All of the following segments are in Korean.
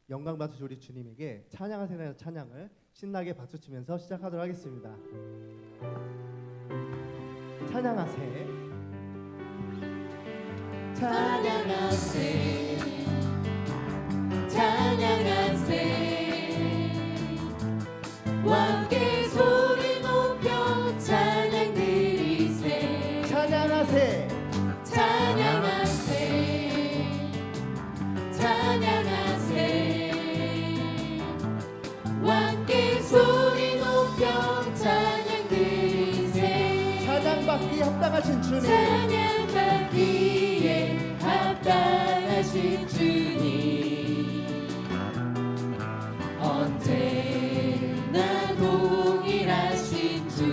영광 받으실 우리 주님에게 찬양하세요 찬양을 신나게 박수치면서 시작하도록 하겠습니다. 찬양하세 찬양하세 찬양하세 함께 소리 높여 찬양 드리세 찬양하세 찬양하세 찬양하세 함께 소리 높여 찬양 드리세 찬양받기 합당하신 주님 찬양받기에 합당하신 주님 언제나 동일하신 주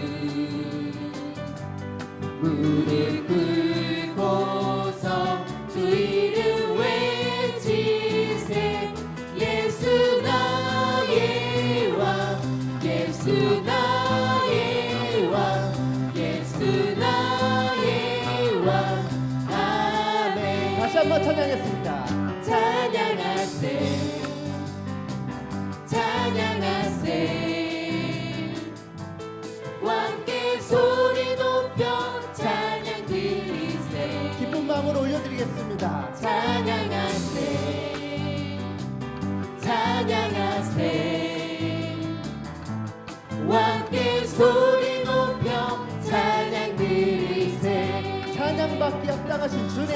무릎 꿇고서 주 이름 외치세 예수 나의 왕 예수 나의 왕 예수 나의 왕 아멘 다시 한번 찬양했습니다. 찬양하세 찬양하세 함께 소리 높여 찬양 드리세 기쁜 마음으로 올려드리겠습니다. 찬양하세 찬양하세 함께 소리 높여 찬양 드리세 찬양받기 합당하신 주님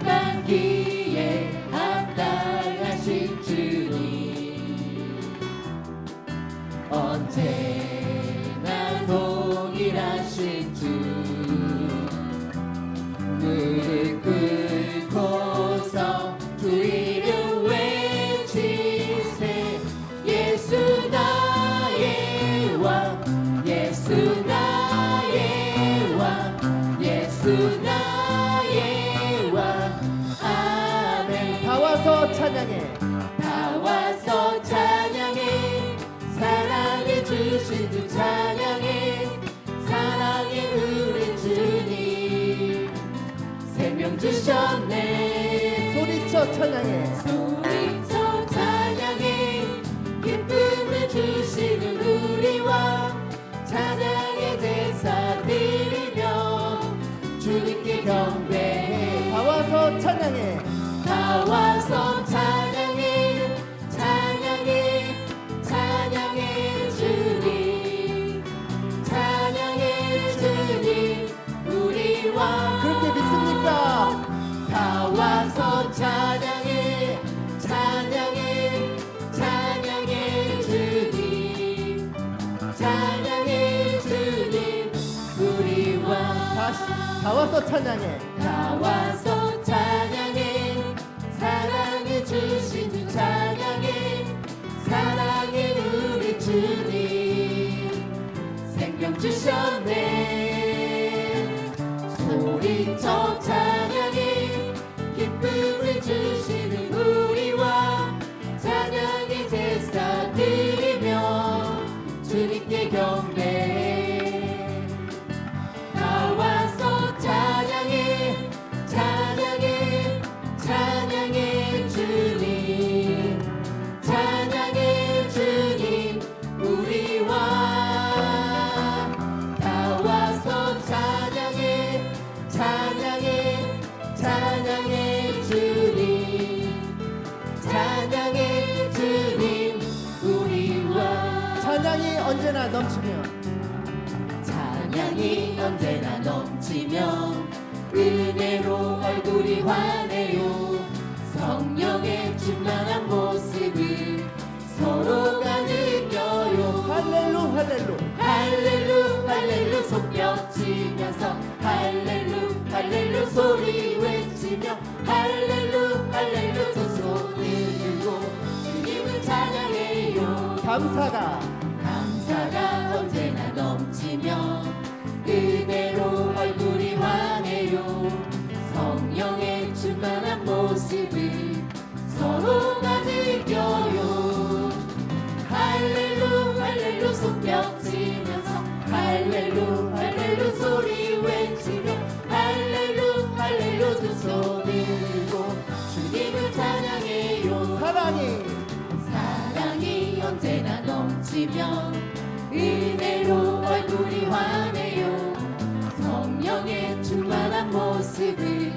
찬양받기에 합당하신 주님 언제나 동일하신 주 무릎 꿇고서 주 이름 외치세 예수 나의 왕 예수 나의 왕 예수 나의 왕 아멘 다 와서 찬양해 다 와서 찬양해 사랑해 주신 주 찬양해 사랑해 우리 주님 생명 주셨네 소리쳐 찬양해 소리쳐 찬양해 기쁨을 주시는 우리 왕 찬양의 제사 드리며 주님께 경배해 다 와서 찬양해 다 와서 찬양해 찬양해 찬양해 주님 찬양해 주님 우리 왕 그렇게 믿습니까? 다 와서 찬양해 찬양해 찬양해 주님 찬양해 주님 우리 왕 다시 다 와서 찬양해 다 와서 찬양해 사랑해 주신 주 찬양해 사랑해 우리 주님 생명 주셨네 소리쳐 찬양해 기쁨을 주시는 우리 왕 찬양의 제사 드리며 주님께 경배해 다 와서 찬양해 찬양해 찬양해 주님 찬양해 주님 우리 왕 다 와서 찬양해 찬양해 찬양해 주님 찬양해 주님 우리 왕 찬양이 언제나 넘치며 찬양이 언제나 넘치며 은혜로 얼굴이 환해요 성령의 충만한 모습을 서로가 느껴요 할렐루 할렐루 할렐루 할렐루 손뼉치면서 할렐루 할렐루 소리 외치며 할렐루 할렐루 두 손을 들고 주님을 찬양해요 감사가 언제나 넘치며 은혜로 얼굴이 환해요 성령의 충만한 모습을 서로가 느껴요 할렐루 할렐루 손뼉치면서 할렐루 할렐루 소리 외치며 할렐루 할렐루 두 손을 들고 주님을 찬양해요 사랑이 넘치며 은혜로 얼굴이 환해요. 성령의 충만한 모습을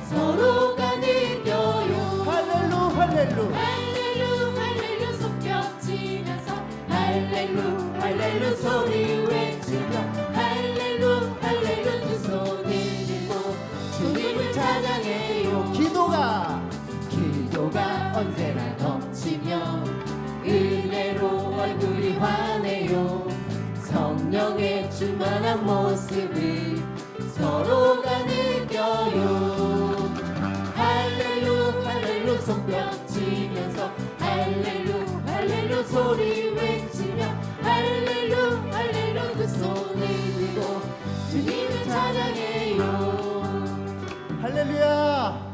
서로가 느껴요. 할렐루 할렐루 할렐루 할렐루 손뼉치면서 할렐루 할렐루 소리 외치며 할렐루 할렐루 두 손을 들고 주님을 찬양해요. 기도가 언제나 넘치며 은혜로 얼굴이 환해요. 성령의 충만한 모습을 서로가 느껴요. 할렐루 할렐루 손뼉치면서 할렐루 할렐루 소리 외치며 할렐루 할렐루 두 손을 들고 주님을 찬양해요. 할렐루야.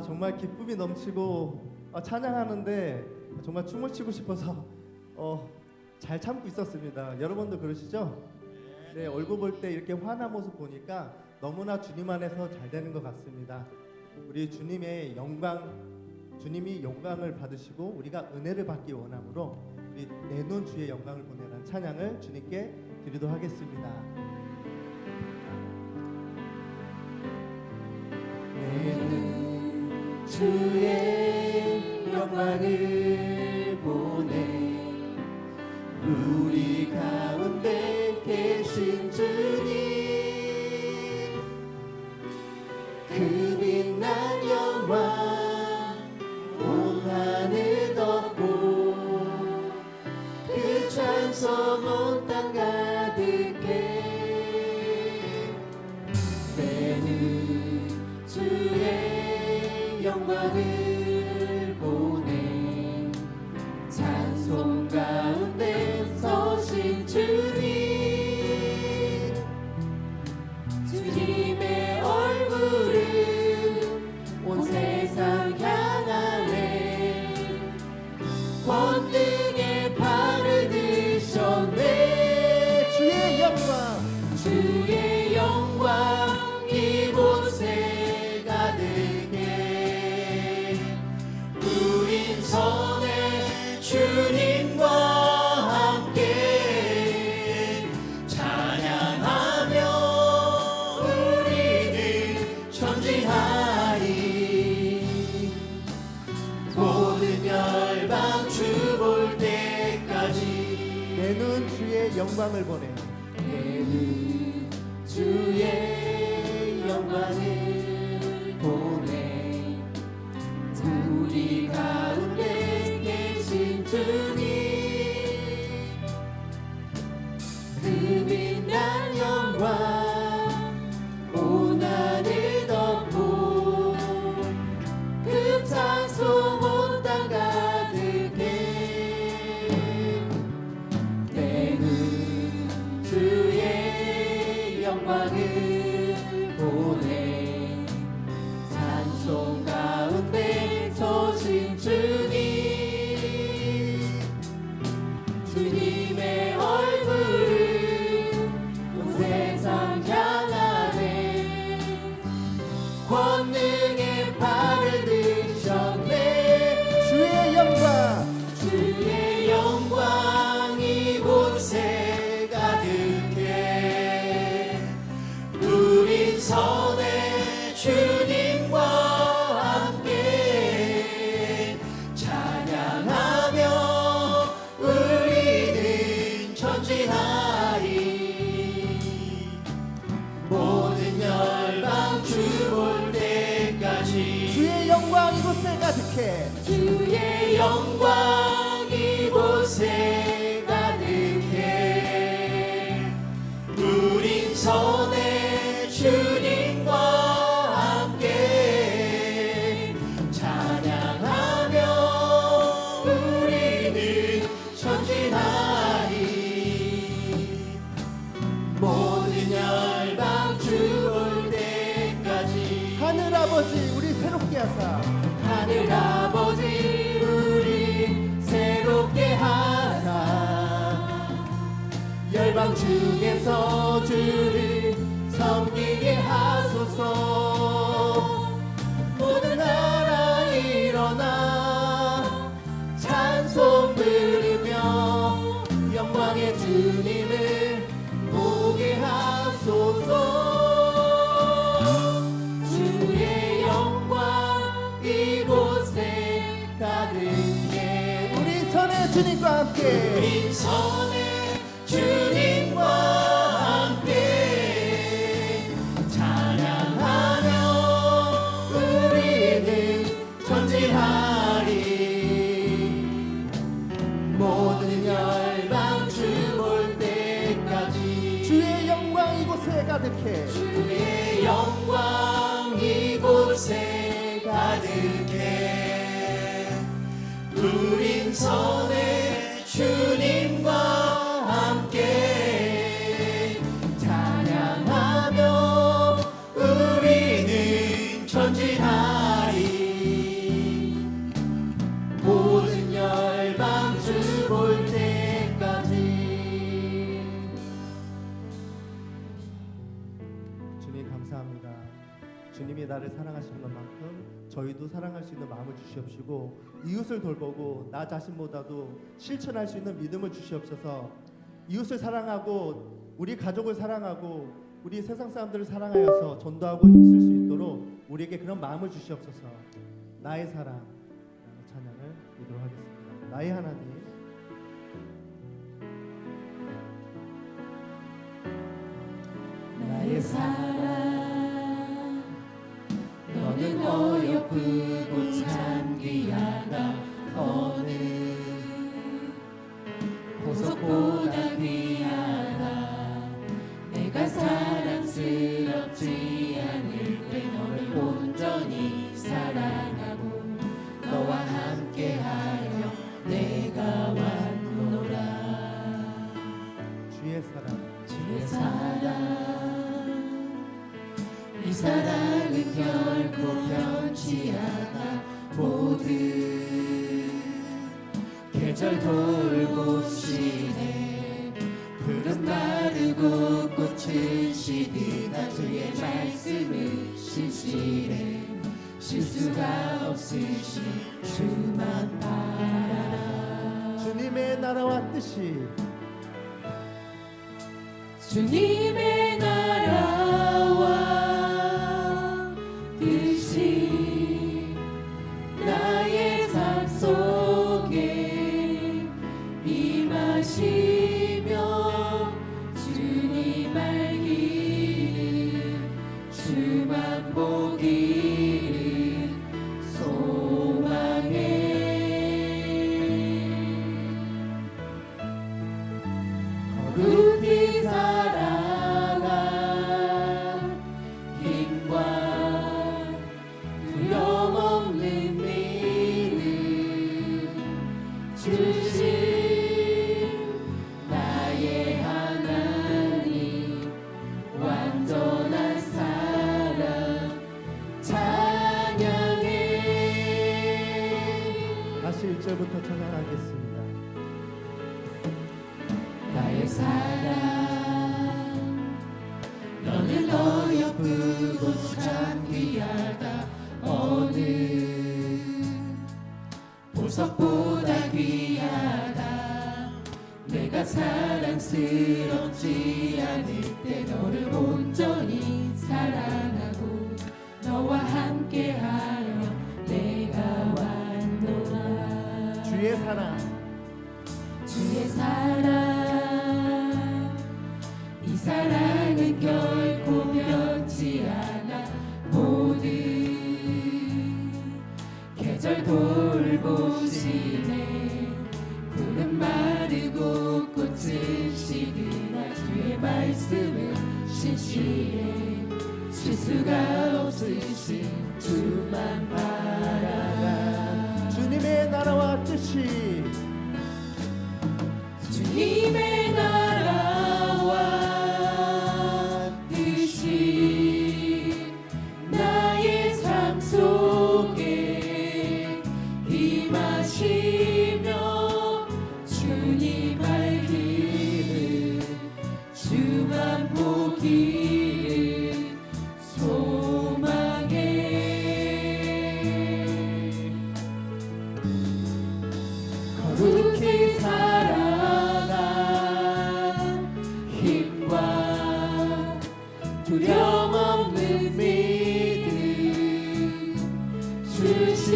정말 기쁨이 넘치고 찬양하는데 정말 춤을 추고 싶어서 잘 참고 있었습니다. 여러분도 그러시죠? 네, 얼굴 볼 때 이렇게 환한 모습 보니까 너무나 주님 안에서 잘 되는 것 같습니다. 우리 주님이 영광을 받으시고 우리가 은혜를 받기 원함으로 우리 내 눈 주의 영광을 보내라는 찬양을 주님께 드리도록 하겠습니다. 내 눈 주의 영광을 보내 우리 가운데 계신 주님 그 빛난 영광 온 하늘 덮고 그 찬송 온 땅 가득해 내 눈 주의 영광을 보내 찬송 가운데 서신 주님의 얼굴은 온 세상 향하네 권능의 발을 드셨네 주의 영광 이곳에 가득해 우린 선의 주님과 함께 찬양하며 우리는 전진하리 모든 열방 주 볼 때까지 내 눈 주의 영광을 보내 내 눈 주의 영광을 보내 우리 가운데 계신 주님 그 빛난 영광 온 하늘 덮고 그 찬송 온 땅 가득해 내 눈 주의 영광을 보내 찬송 가운데 서신 주님의 얼굴은 온 세상 향하네 권능의 발을 드셨네 주의 영광 이곳에 가득해 우린 선의 주님과 함께 찬양하며 우리는 전진하리 모든 열방 주 볼 때까지 주의 영광 이곳에 가득해 주의 영광 이곳에 가득해 우린 선의 주님과 함께 찬양하며 우리는 전진하리 모든 열방 주 볼 때까지 하늘 아버지 우리 새롭게 하사 하늘 아버지 우리 새롭게 하사 열방 중에서 주를 섬기게 하소서 모든 나라 일어나 찬송 부르 예. 우리 선의 주님과 함께 우리 선의 주님과 함께 찬양하며 우리는 전진하리. 모든 열방 주 볼 때까지 주의 영광 이곳에 가득해 주의 영광 이곳에 가득해. 우린 선의 주님과 함께 찬양하며 우리는 전진하리. 모든 열방 주 볼 때까지. 주님 감사합니다. 주님이 나를 사랑하시는 것만큼 저희도 사랑할 수 있는 마음을 주시옵시고 이웃을 돌보고 나 자신보다도 실천할 수 있는 믿음을 주시옵소서. 이웃을 사랑하고 우리 가족을 사랑하고 우리 세상 사람들을 사랑하여서 전도하고 힘쓸 수 있도록 우리에게 그런 마음을 주시옵소서. 나의 사랑 찬양을 드리도록 하겠습니다. 나의 하나님 나의 사랑 너는 어여쁘고 참 귀하다. 어느 보석보다 귀하다. 내가 사랑스럽지 않을 때 너를 온전히 사랑하고 너와 함께하여 내가 왔노라. 주의 사랑 주의 사랑 이 사랑은 결코 변치 않아. 모든 계절 돌보시네. 푸른 마르고 꽃은 시드나 주의 말씀은 신실해. 실수가 없으신 주만 바라라. 주님의 나라와 뜻이 주님의 나라와 뜻이 나의 삶 속에 임하시며 주님 알기를 주만 보기를 소망해. 거룩히 살아가 힘과 두려움 없는 믿음 주신 나의 하나님. 완전한 사랑 찬양해. 다시 1절부터 찬양하겠습니다. 나의 사랑 너는 어여쁘고 참 귀하다. 어느 보석보다 귀하다. 내가 사랑스럽지 않을 때 너를 온전히 사랑하고 너와 함께하여 내가 왔노라. 주의 사랑 주의 사랑 이 사랑은 결코 변치 않아. 모든 계절 돌보시네. 푸른 마르고 꽃은 시드나 주의 말씀은 신실해. 실수가 없으신 주만 바라라. 주님의 나라와 뜻이 주님의 나라와 뜻이 나의 삶 속에 임하시며 주님 알기를 주만 보기를 소망해. 거룩히 살아가 힘과 두려움 없는 믿음 주신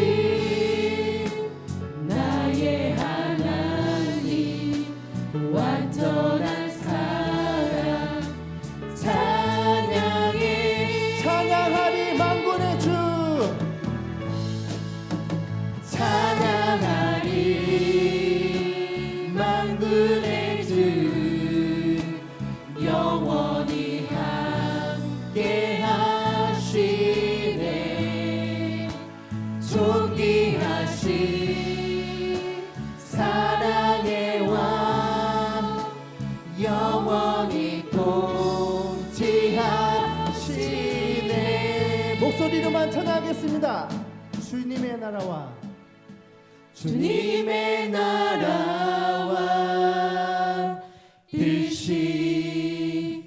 임하신 사랑의 왕 영원히 통치하시네. 목소리로만 찬양하겠습니다. 주님의 나라와 주님의 나라와 뜻이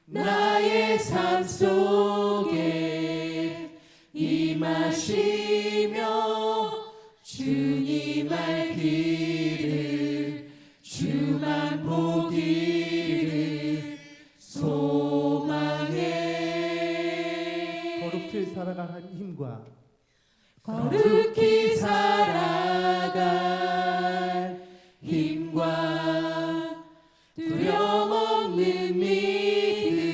나의 삶 속에 임하시며 주님 알기를 주만 보기를 소망해. 거룩히 살아갈 힘과 거룩히 살아갈 힘과 두려움 없는 믿음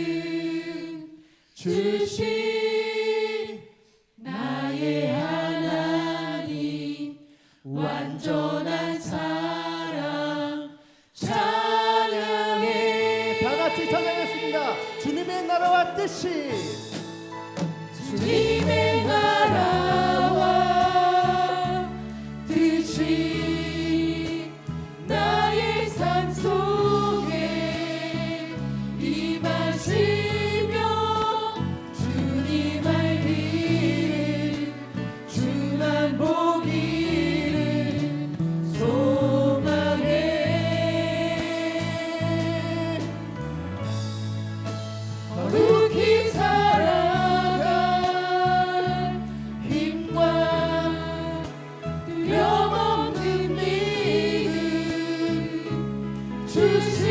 주신 나의 하나님 완전한 사랑 찬양해. 다 같이 찬양했습니다. 주님의 나라와 뜻이 주님의 나라와 뜻이 나의 삶 속에 임하시며 주님 알기를 주만 보기를 소망해. 거룩히 살아갈 힘과 두려움 없는 믿음 주신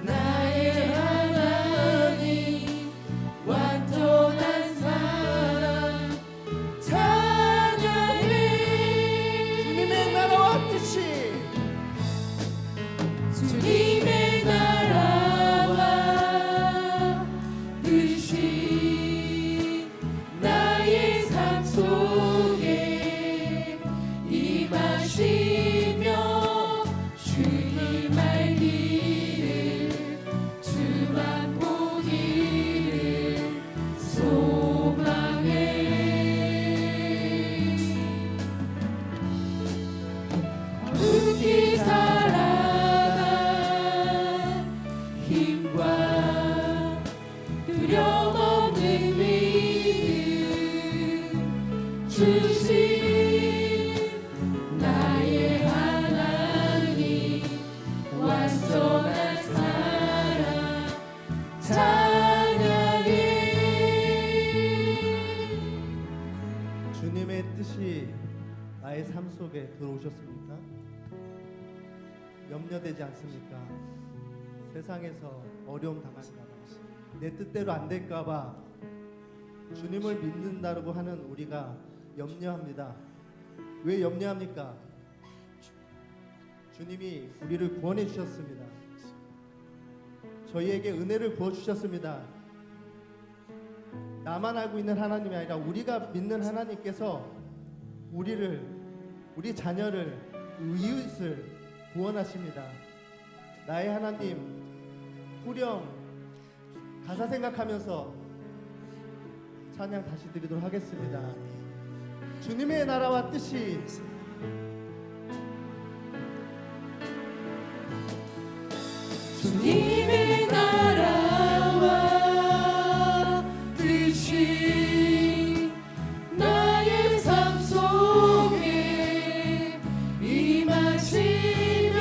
나의 하나님 완전한 사랑 찬양해. 주님의 나라와 뜻이 주님의 나라와 뜻이 나의 삶 속에 임하시며 주님 알기를 주만 보기를 소망해. 거룩히 살아갈 힘과 두려움 없는 믿음 주신 나의 하나님 완전한 사랑 찬양해. 주님의 뜻이 나의 삶 속에 들어오셨습니까? 염려되지 않습니까? 세상에서 어려움 당할까봐, 내 뜻대로 안 될까봐 주님을 믿는다고 하는 우리가 염려합니다. 왜 염려합니까? 주님이 우리를 구원해 주셨습니다. 저희에게 은혜를 부어 주셨습니다. 나만 알고 있는 하나님이 아니라 우리가 믿는 하나님께서 우리 자녀를, 이웃을 구원하십니다. 나의 하나님, 후렴 가사 생각하면서 찬양 다시 드리도록 하겠습니다. 주님의 나라와 뜻이 주님의 나라와 뜻이 나의 삶 속에 임하시며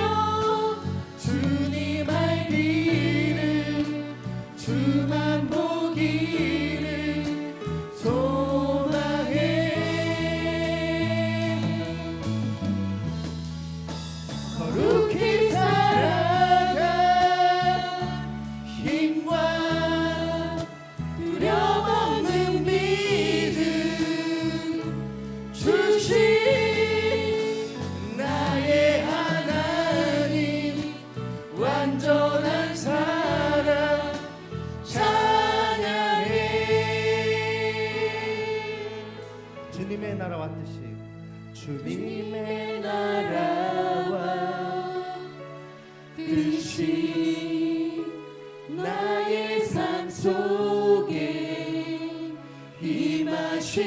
주님 알기를 주만 보기를 소망해. 거룩히 살아갈 힘과 두려움 없는 믿음 주신 나의 하나님 완전한 사랑 찬양해. 주님의 나라와 뜻이 주님의 나라와 뜻이 나의 삶 속에 임하시며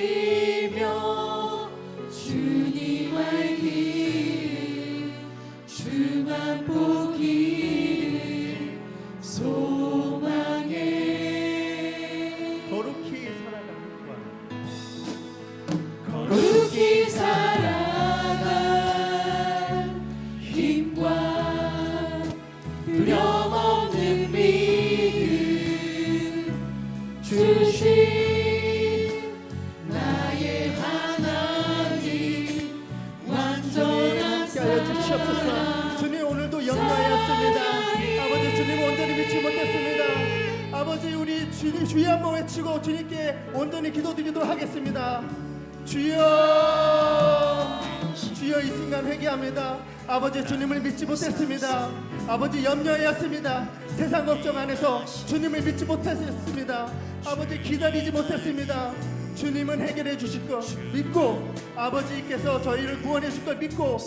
주여 한번 외치고 주님께 온전히 기도드리도록 하겠습니다. 주여, 주여, 이 순간 회개합니다. 아버지, 주님을 믿지 못했습니다. 아버지, 염려하였습니다. 세상 걱정 안에서 주님을 믿지 못했습니다. 아버지, 기다리지 못했습니다. 주님은 해결해 주실 걸 믿고, 아버지께서 저희를 구원해 주실 걸 믿고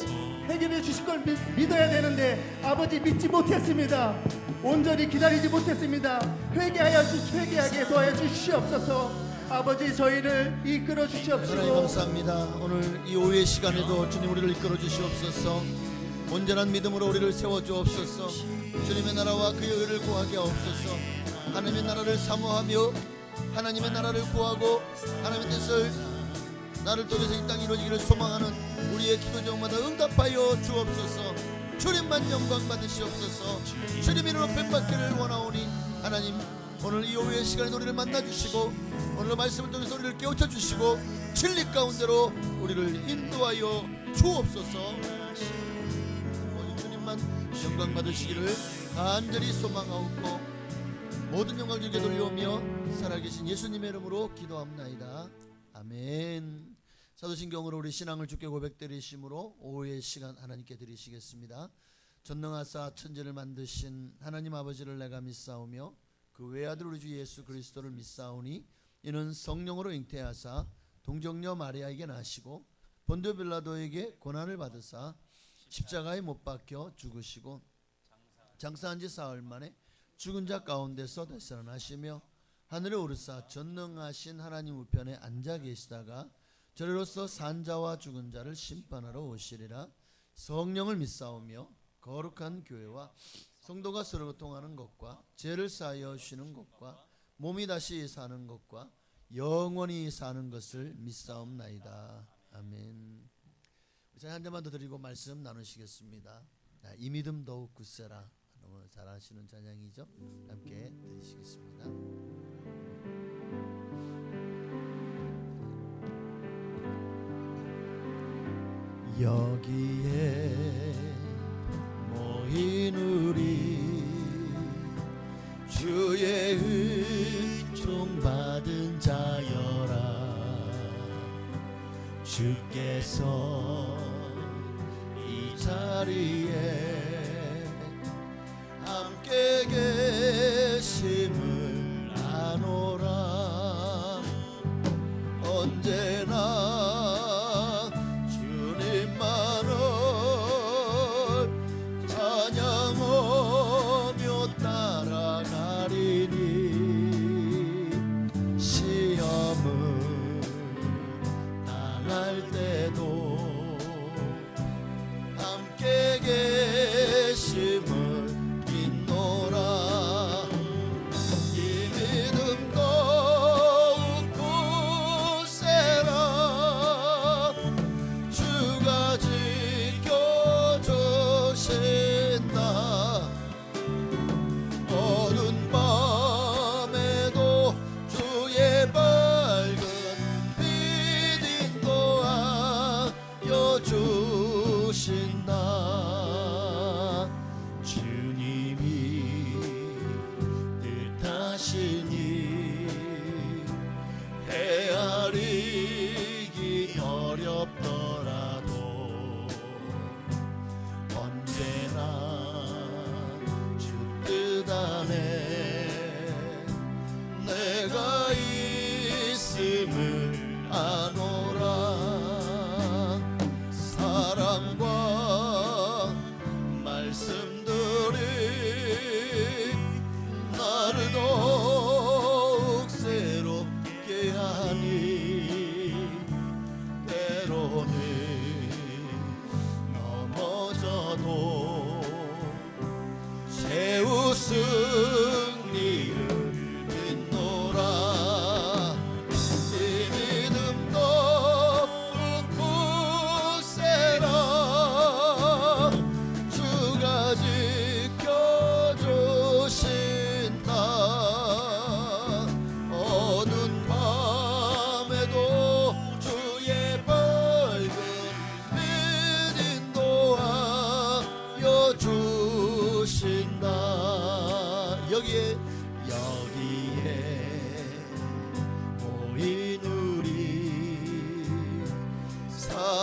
해결해 주실 걸 믿어야 되는데, 아버지, 믿지 못했습니다. 온전히 기다리지 못했습니다. 회개하게 도와여 주시옵소서. 아버지, 저희를 이끌어 주시옵소서. 하나님 감사합니다. 오늘 이 오후의 시간에도 주님 우리를 이끌어 주시옵소서. 온전한 믿음으로 우리를 세워 주옵소서. 주님의 나라와 그의 의를 구하게 하옵소서. 하나님의 나라를 사모하며 하나님의 나라를 구하고 하나님의 뜻을 나를 통해서 이 땅에 이루어지기를 소망하는 우리의 기도 제목마다 응답하여 주옵소서. 주님만 영광 받으시옵소서. 주님 이름으로 뱀받기를 원하오니 하나님, 오늘 이 오후의 시간에 우리를 만나주시고 오늘 말씀을 통해서 우리를 깨우쳐 주시고 진리 가운데로 우리를 인도하여 주옵소서. 주님만 영광 받으시기를 간절히 소망하옵고 모든 영광을 주께 돌려오며 살아계신 예수님의 이름으로 기도합나이다. 아멘. 사도신경으로 우리 신앙을 주께 고백드리심으로 오후의 시간 하나님께 드리시겠습니다. 전능하사 천지를 만드신 하나님 아버지를 내가 믿사오며 그 외아들 우리 주 예수 그리스도를 믿사오니 이는 성령으로 잉태하사 동정녀 마리아에게 나시고 본디오 빌라도에게 고난을 받으사 십자가에 못 박혀 죽으시고 장사한 지 사흘 만에 죽은 자 가운데서 되살아나시며 하늘에 오르사 전능하신 하나님 우편에 앉아 계시다가 저리로서 산 자와 죽은 자를 심판하러 오시리라. 성령을 믿사오며 거룩한 교회와 성도가 서로 통하는 것과 죄를 사하여 쉬는 것과 몸이 다시 사는 것과 영원히 사는 것을 믿사옵나이다. 아멘. 자, 한 잔만 더 드리고 말씀 나누시겠습니다. 이 믿음 더욱 굳세라. 너무 잘 아시는 찬양이죠. 함께 드리시겠습니다. 여기에 모인 우리 주의 은총 받은 자여라. 주께서 이 자리에 함께 계심을 아노라. 언제나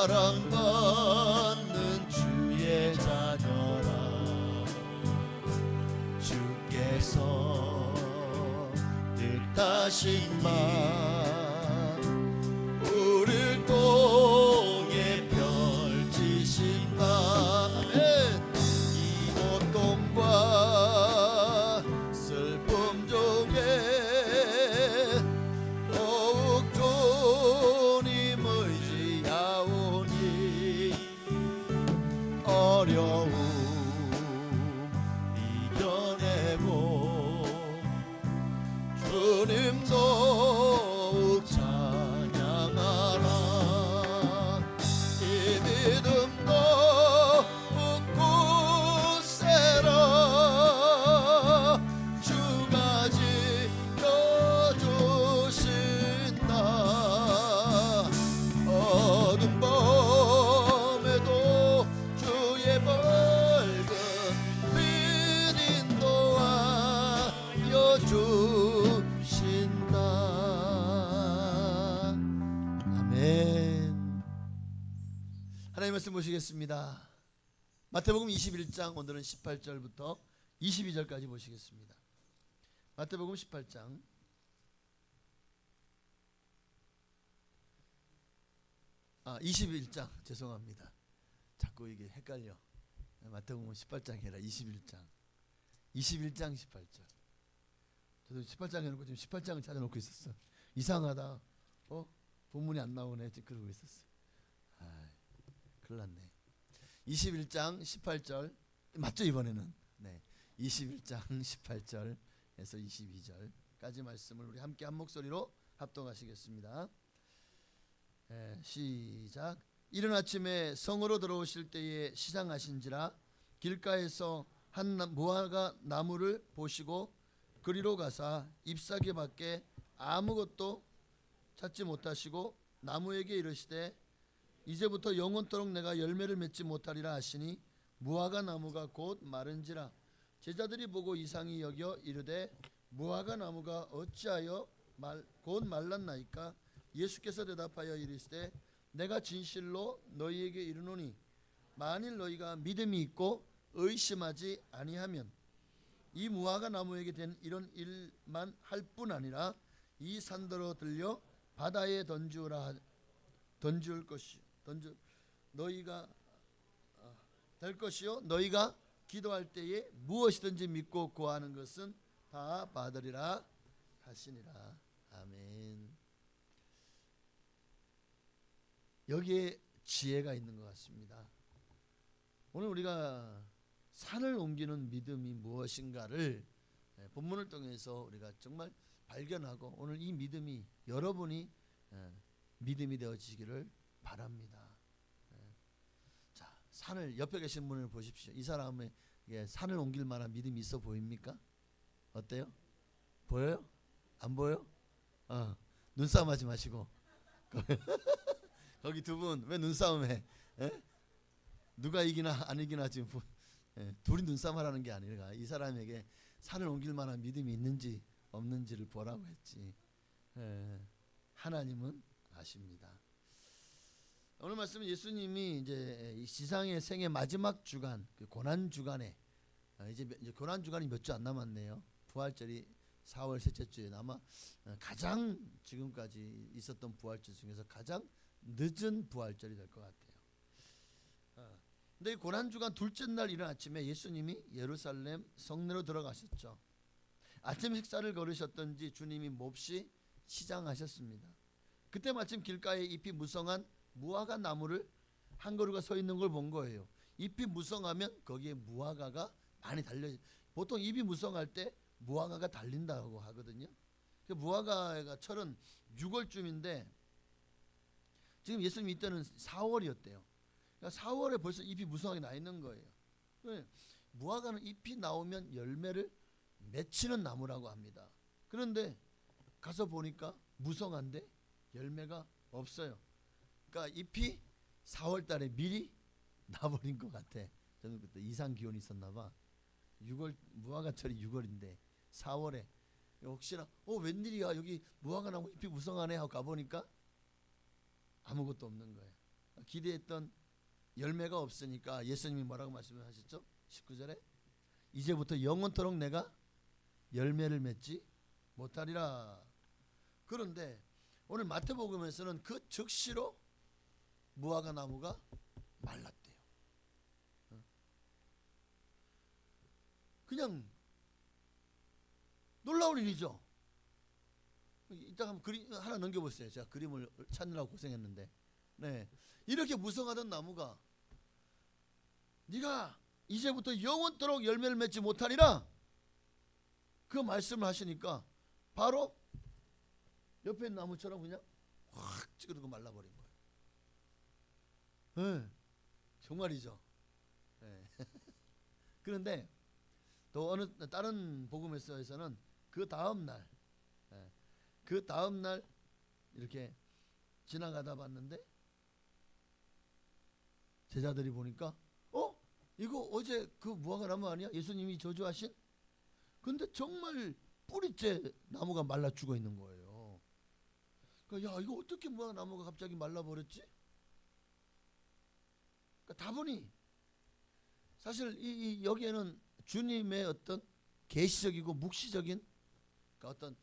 사랑받는 주의 자녀라. 주께서 뜻하신 바 우리를 통해 펼치신다. 아멘. 이 고통과 슬픔 중에 더욱 주님 의지하오니 어려움 이겨내고 주님 더욱 찬양하라. 이 믿음도 굳세라. 주가 지켜주신다. 어둠 밤에도 주의 밝은 빛 인도하여 주신다. 아멘. 하나님 말씀 보시겠습니다. 마태복음 21장 오늘은 18절부터 22절까지 보시겠습니다. 마태복음 18장 21장 죄송합니다. 자꾸 이게 헷갈려. 마태복음 18장이 아니라 21장 18절. 저도 18장 해놓고 지금 18장을 찾아놓고 있었어. 이상하다. 본문이 안 나오네. 지금 그러고 있었어. 큰일 났네. 21장 18절 맞죠 이번에는? 네, 21장 18절에서 22절까지 말씀을 우리 함께 한 목소리로 합동하시겠습니다. 시작. 이른 아침에 성으로 들어오실 때에 시장하신지라 길가에서 한 무화과 나무를 보시고 그리로 가사 잎사귀 밖에 아무것도 찾지 못하시고 나무에게 이르시되 이제부터 영원토록 내가 열매를 맺지 못하리라 하시니 무화과 나무가 곧 마른지라. 제자들이 보고 이상히 여겨 이르되 무화과 나무가 어찌하여 곧 말랐나이까? 예수께서 대답하여 이르시되 내가 진실로 너희에게 이르노니 만일 너희가 믿음이 있고 의심하지 아니하면 이 무화과 나무에게 된 이런 일만 할 뿐 아니라 이 산더러 들려 바다에 던질 것이 너희가 될 것이요 너희가 기도할 때에 무엇이든지 믿고 구하는 것은 다 받으리라 하시니라. 아멘. 여기에 지혜가 있는 것 같습니다. 오늘 우리가 산을 옮기는 믿음이 무엇인가를 본문을 통해서 우리가 정말 발견하고 오늘 이 믿음이 여러분이 믿음이 되어지기를 바랍니다. 자, 산을 옆에 계신 분을 보십시오. 이 사람의 산을 옮길 만한 믿음이 있어 보입니까? 어때요? 보여요? 안 보여? 눈싸움 하지 마시고 거기 두 분 왜 눈싸움 해? 누가 이기나 안 이기나 지금 둘이 눈싸움 하라는 게 아니라 이 사람에게 산을 옮길 만한 믿음이 있는지 없는지를 보라고 했지. 하나님은 아십니다. 오늘 말씀은 예수님이 이제 이 지상의 생의 마지막 주간, 그 고난 주간에 이제 고난 주간이 몇 주 안 남았네요. 부활절이 4월 셋째 주에 아마 가장 지금까지 있었던 부활절 중에서 가장 늦은 부활절이 될 것 같아요. 근데 이 고난 주간 둘째 날 이른 아침에 예수님이 예루살렘 성내로 들어가셨죠. 아침 식사를 거르셨던지 주님이 몹시 시장하셨습니다. 그때 마침 길가에 잎이 무성한 무화과 나무를 한 그루가 서 있는 걸 본 거예요. 잎이 무성하면 거기에 무화과가 많이 달려. 보통 잎이 무성할 때 무화과가 달린다고 하거든요. 그 무화과가 철은 6월쯤인데 지금 예수님 이때는 4월이었대요. 그러니까 4월에 벌써 잎이 무성하게 나 있는 거예요. 무화과는 잎이 나오면 열매를 맺히는 나무라고 합니다. 그런데 가서 보니까 무성한데 열매가 없어요. 그러니까 잎이 4월 달에 미리 나버린 것 같아. 저는 그때 이상 기온이 있었나 봐. 6월 무화과철이 6월인데 4월에 혹시나 웬일이야 여기 무화과 나무 잎이 무성하네 하고 가보니까 아무것도 없는 거예요. 기대했던 열매가 없으니까 예수님이 뭐라고 말씀하셨죠? 19절에 이제부터 영원토록 내가 열매를 맺지 못하리라. 그런데 오늘 마태복음에서는 그 즉시로 무화과 나무가 말랐대요. 그냥 놀라운 일이죠. 이따가 한번 그림 하나 넘겨보세요. 제가 그림을 찾느라고 고생했는데, 네, 이렇게 무성하던 나무가 네가 이제부터 영원토록 열매를 맺지 못하리라 그 말씀을 하시니까 바로 옆에 있는 나무처럼 그냥 확 찌그러고 말라버린 거예요. 네, 정말이죠. 네. 그런데 또 어느 다른 복음에서는 그 다음 날, 그 다음 날 이렇게 지나가다 봤는데 제자들이 보니까 이거 어제 그 무화과 나무 아니야? 예수님이 저주하신? 근데 정말 뿌리째 나무가 말라 죽어 있는 거예요. 그러니까 야, 이거 어떻게 무화과 나무가 갑자기 말라버렸지? 그러니까 다분히 사실 이 여기에는 주님의 어떤 계시적이고 묵시적인 그러니까 어떤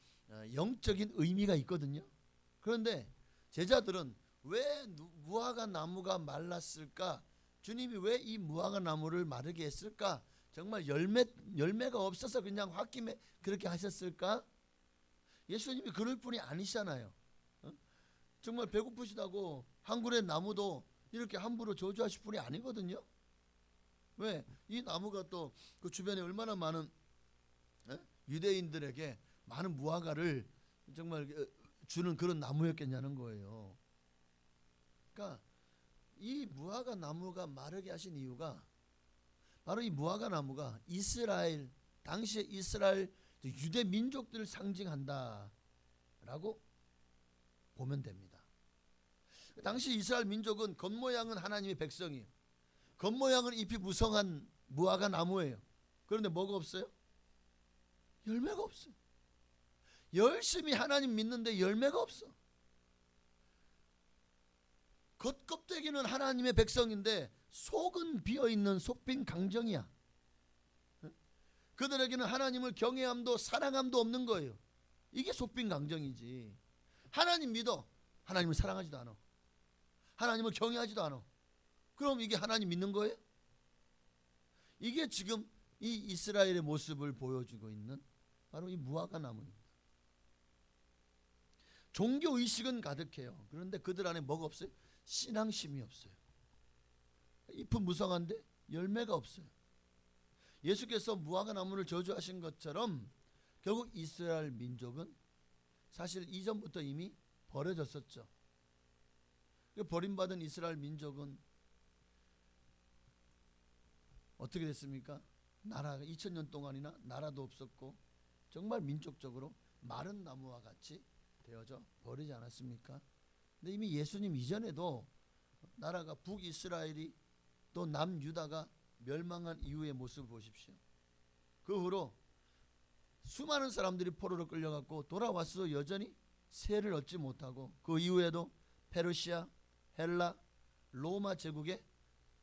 영적인 의미가 있거든요. 그런데 제자들은 왜 무화과 나무가 말랐을까? 주님이 왜 이 무화과 나무를 마르게 했을까? 정말 열매가 없어서 그냥 홧김에 그렇게 하셨을까? 예수님이 그럴 분이 아니시잖아요. 정말 배고프시다고 한 그루의 나무도 이렇게 함부로 저주하실 분이 아니거든요. 왜? 이 나무가 또 그 주변에 얼마나 많은 유대인들에게 많은 무화과를 정말 주는 그런 나무였겠냐는 거예요. 그러니까 이 무화과 나무가 마르게 하신 이유가 바로 이 무화과 나무가 이스라엘 당시의 이스라엘 유대 민족들을 상징한다라고 보면 됩니다. 당시 이스라엘 민족은 겉모양은 하나님의 백성이에요. 겉모양은 잎이 무성한 무화과 나무예요. 그런데 뭐가 없어요? 열매가 없어요. 열심히 하나님 믿는데 열매가 없어. 겉껍데기는 하나님의 백성인데 속은 비어있는 속빈 강정이야. 그들에게는 하나님을 경외함도 사랑함도 없는 거예요. 이게 속빈 강정이지. 하나님 믿어. 하나님을 사랑하지도 않아. 하나님을 경외하지도 않아. 그럼 이게 하나님 믿는 거예요? 이게 지금 이 이스라엘의 모습을 보여주고 있는 바로 이 무화과 나무입니다. 종교의식은 가득해요. 그런데 그들 안에 뭐가 없어요? 신앙심이 없어요. 잎은 무성한데 열매가 없어요. 예수께서 무화과 나무를 저주하신 것처럼 결국 이스라엘 민족은 사실 이전부터 이미 버려졌었죠. 버림받은 이스라엘 민족은 어떻게 됐습니까? 나라가 2000년 동안이나 나라도 없었고 정말 민족적으로 마른 나무와 같이 되어져 버리지 않았습니까? 근데 이미 예수님 이전에도 나라가 북이스라엘이 또 남유다가 멸망한 이후의 모습을 보십시오. 그 후로 수많은 사람들이 포로로 끌려갔고 돌아왔어도 여전히 세를 얻지 못하고 그 이후에도 페르시아, 헬라, 로마 제국의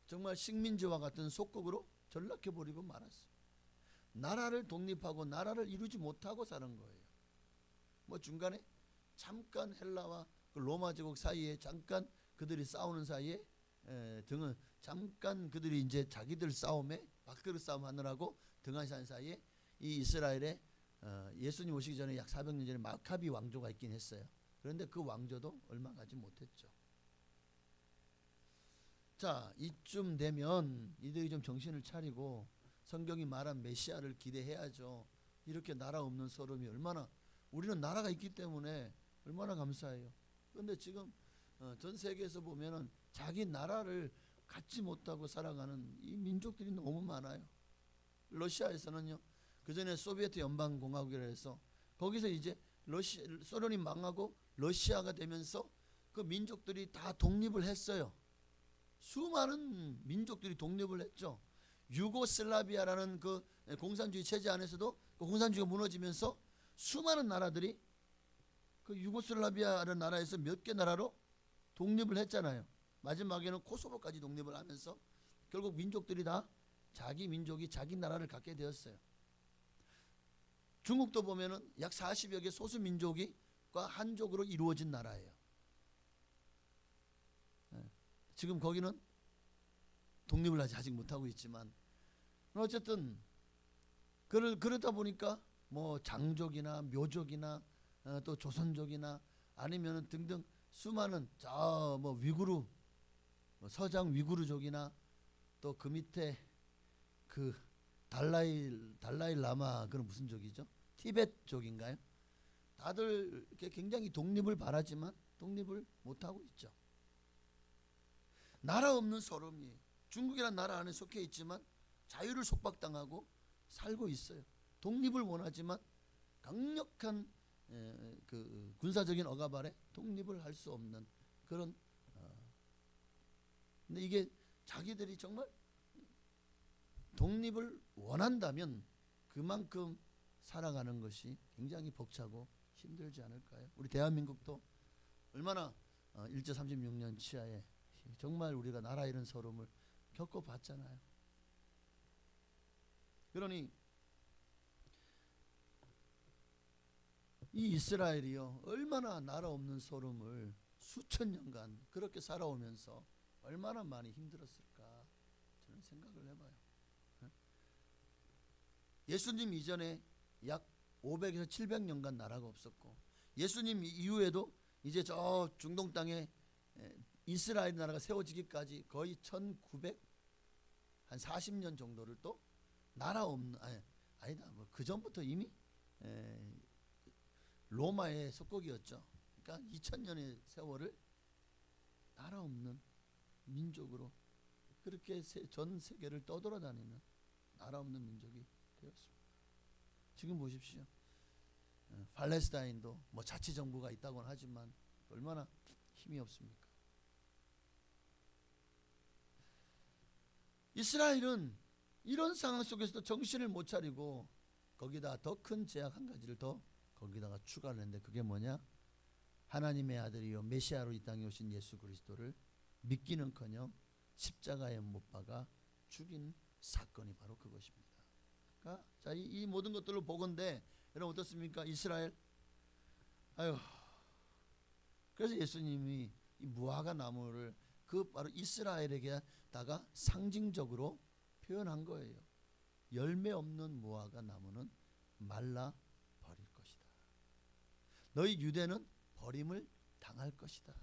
정말 식민지와 같은 속국으로 전락해버리고 말았어요. 나라를 독립하고 나라를 이루지 못하고 사는 거예요. 뭐 중간에 잠깐 헬라와 로마 제국 사이에 잠깐 그들이 싸우는 사이에 등은 잠깐 그들이 이제 자기들 싸움에 밥그릇 싸움 하느라고 등한산 사이에 이 이스라엘에 예수님 오시기 전에 약 400년 전에 마카비 왕조가 있긴 했어요. 그런데 그 왕조도 얼마 가지 못했죠. 자, 이쯤 되면 이들이 좀 정신을 차리고 성경이 말한 메시아를 기대해야죠. 이렇게 나라 없는 소름이 얼마나, 우리는 나라가 있기 때문에 얼마나 감사해요. 그런데 지금 전 세계에서 보면은 자기 나라를 갖지 못하고 살아가는 이 민족들이 너무 많아요. 러시아에서는요, 그 전에 소비에트 연방공화국이라 해서 거기서 이제 소련이 망하고 러시아가 되면서 그 민족들이 다 독립을 했어요. 수많은 민족들이 독립을 했죠. 유고슬라비아라는 그 공산주의 체제 안에서도 그 공산주의가 무너지면서 수많은 나라들이 그 유고슬라비아라는 나라에서 몇 개 나라로 독립을 했잖아요. 마지막에는 코소보까지 독립을 하면서 결국 민족들이 다 자기 민족이 자기 나라를 갖게 되었어요. 중국도 보면은 약 40여 개 소수 민족이 한족으로 이루어진 나라예요. 지금 거기는 독립을 아직 못하고 있지만 어쨌든 그러다 보니까 뭐 장족이나 묘족이나 또 조선족이나 아니면은 등등 수많은 저 뭐 위구르 서장 위구르족이나 또 그 밑에 그 달라이 라마 그런 무슨 족이죠? 티벳족인가요? 다들 이렇게 굉장히 독립을 바라지만 독립을 못 하고 있죠. 나라 없는 소름이 중국이라는 나라 안에 속해 있지만 자유를 속박당하고 살고 있어요. 독립을 원하지만 강력한 그 군사적인 억압 아래 독립을 할 수 없는 그런 근데 이게 자기들이 정말 독립을 원한다면 그만큼 살아가는 것이 굉장히 벅차고 힘들지 않을까요? 우리 대한민국도 얼마나 일제 36년 치하에 정말 우리가 나라 잃은 서름을 겪어봤잖아요. 그러니 이 이스라엘이요 얼마나 나라 없는 서름을 수천 년간 그렇게 살아오면서 얼마나 많이 힘들었을까 저는 생각을 해봐요. 예수님 이전에 약 500에서 700년간 나라가 없었고 예수님 이후에도 이제 저 중동 땅에 이스라엘 나라가 세워지기까지 거의 1900 한 40년 정도를 또 나라 없는 아니다 뭐 그 전부터 이미 로마의 속국이었죠. 그러니까 2000년의 세월을 나라 없는 민족으로 그렇게 전 세계를 떠돌아다니는 나라 없는 민족이 되었습니다. 지금 보십시오. 팔레스타인도 뭐 자치정부가 있다고는 하지만 얼마나 힘이 없습니까? 이스라엘은 이런 상황 속에서도 정신을 못 차리고 거기다 더 큰 제약 한 가지를 더 거기다가 추가를 했는데 그게 뭐냐? 하나님의 아들이요 메시아로 이 땅에 오신 예수 그리스도를 믿기는커녕 십자가에 못 박아 죽인 사건이 바로 그것입니다. 그러니까 자, 이 모든 것들로 보건대 여러분 어떻습니까? 이스라엘 아유 그래서 예수님이 이 무화과 나무를 그 바로 이스라엘에게다가 상징적으로 표현한 거예요. 열매 없는 무화과 나무는 말라 버릴 것이다. 너희 유대는 버림을 당할 것이다.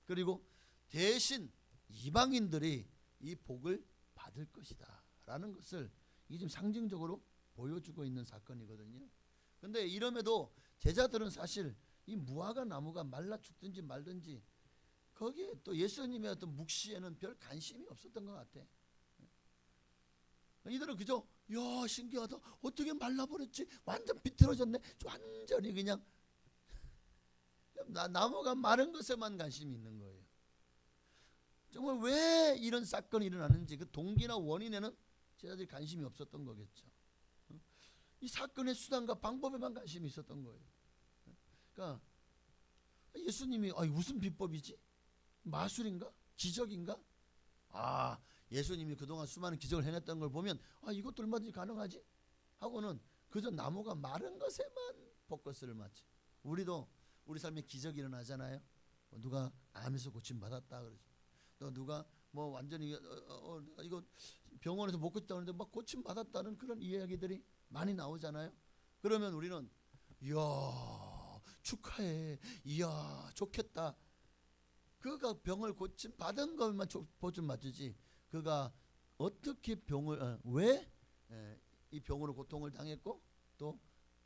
그리고 대신 이방인들이 이 복을 받을 것이다 라는 것을 이게 지금 상징적으로 보여주고 있는 사건이거든요. 근데 이럼에도 제자들은 사실 이 무화과 나무가 말라 죽든지 말든지 거기에 또 예수님의 어떤 묵시에는 별 관심이 없었던 것 같아. 이들은 그저 야 신기하다 어떻게 말라버렸지 완전 비틀어졌네 완전히 그냥 나무가 마른 것에만 관심이 있는 거예요. 정말 왜 이런 사건이 일어났는지 그 동기나 원인에는 제자들이 관심이 없었던 거겠죠. 이 사건의 수단과 방법에만 관심이 있었던 거예요. 그러니까 예수님이 무슨 비법이지? 마술인가? 기적인가? 예수님이 그동안 수많은 기적을 해냈던 걸 보면 이것도 얼마든지 가능하지? 하고는 그저 나무가 마른 것에만 포커스를 맞춰. 우리도 우리 삶에 기적이 일어나잖아요. 누가 암에서 고침 받았다 그러죠. 또 누가 뭐 완전히 이거 병원에서 못 고쳤다 그러는데 막 고침 받았다는 그런 이야기들이 많이 나오잖아요. 그러면 우리는 이야 축하해, 이야 좋겠다. 그가 병을 고침 받은 것만 보좀 맞추지. 그가 어떻게 병을 왜 이 병으로 고통을 당했고 또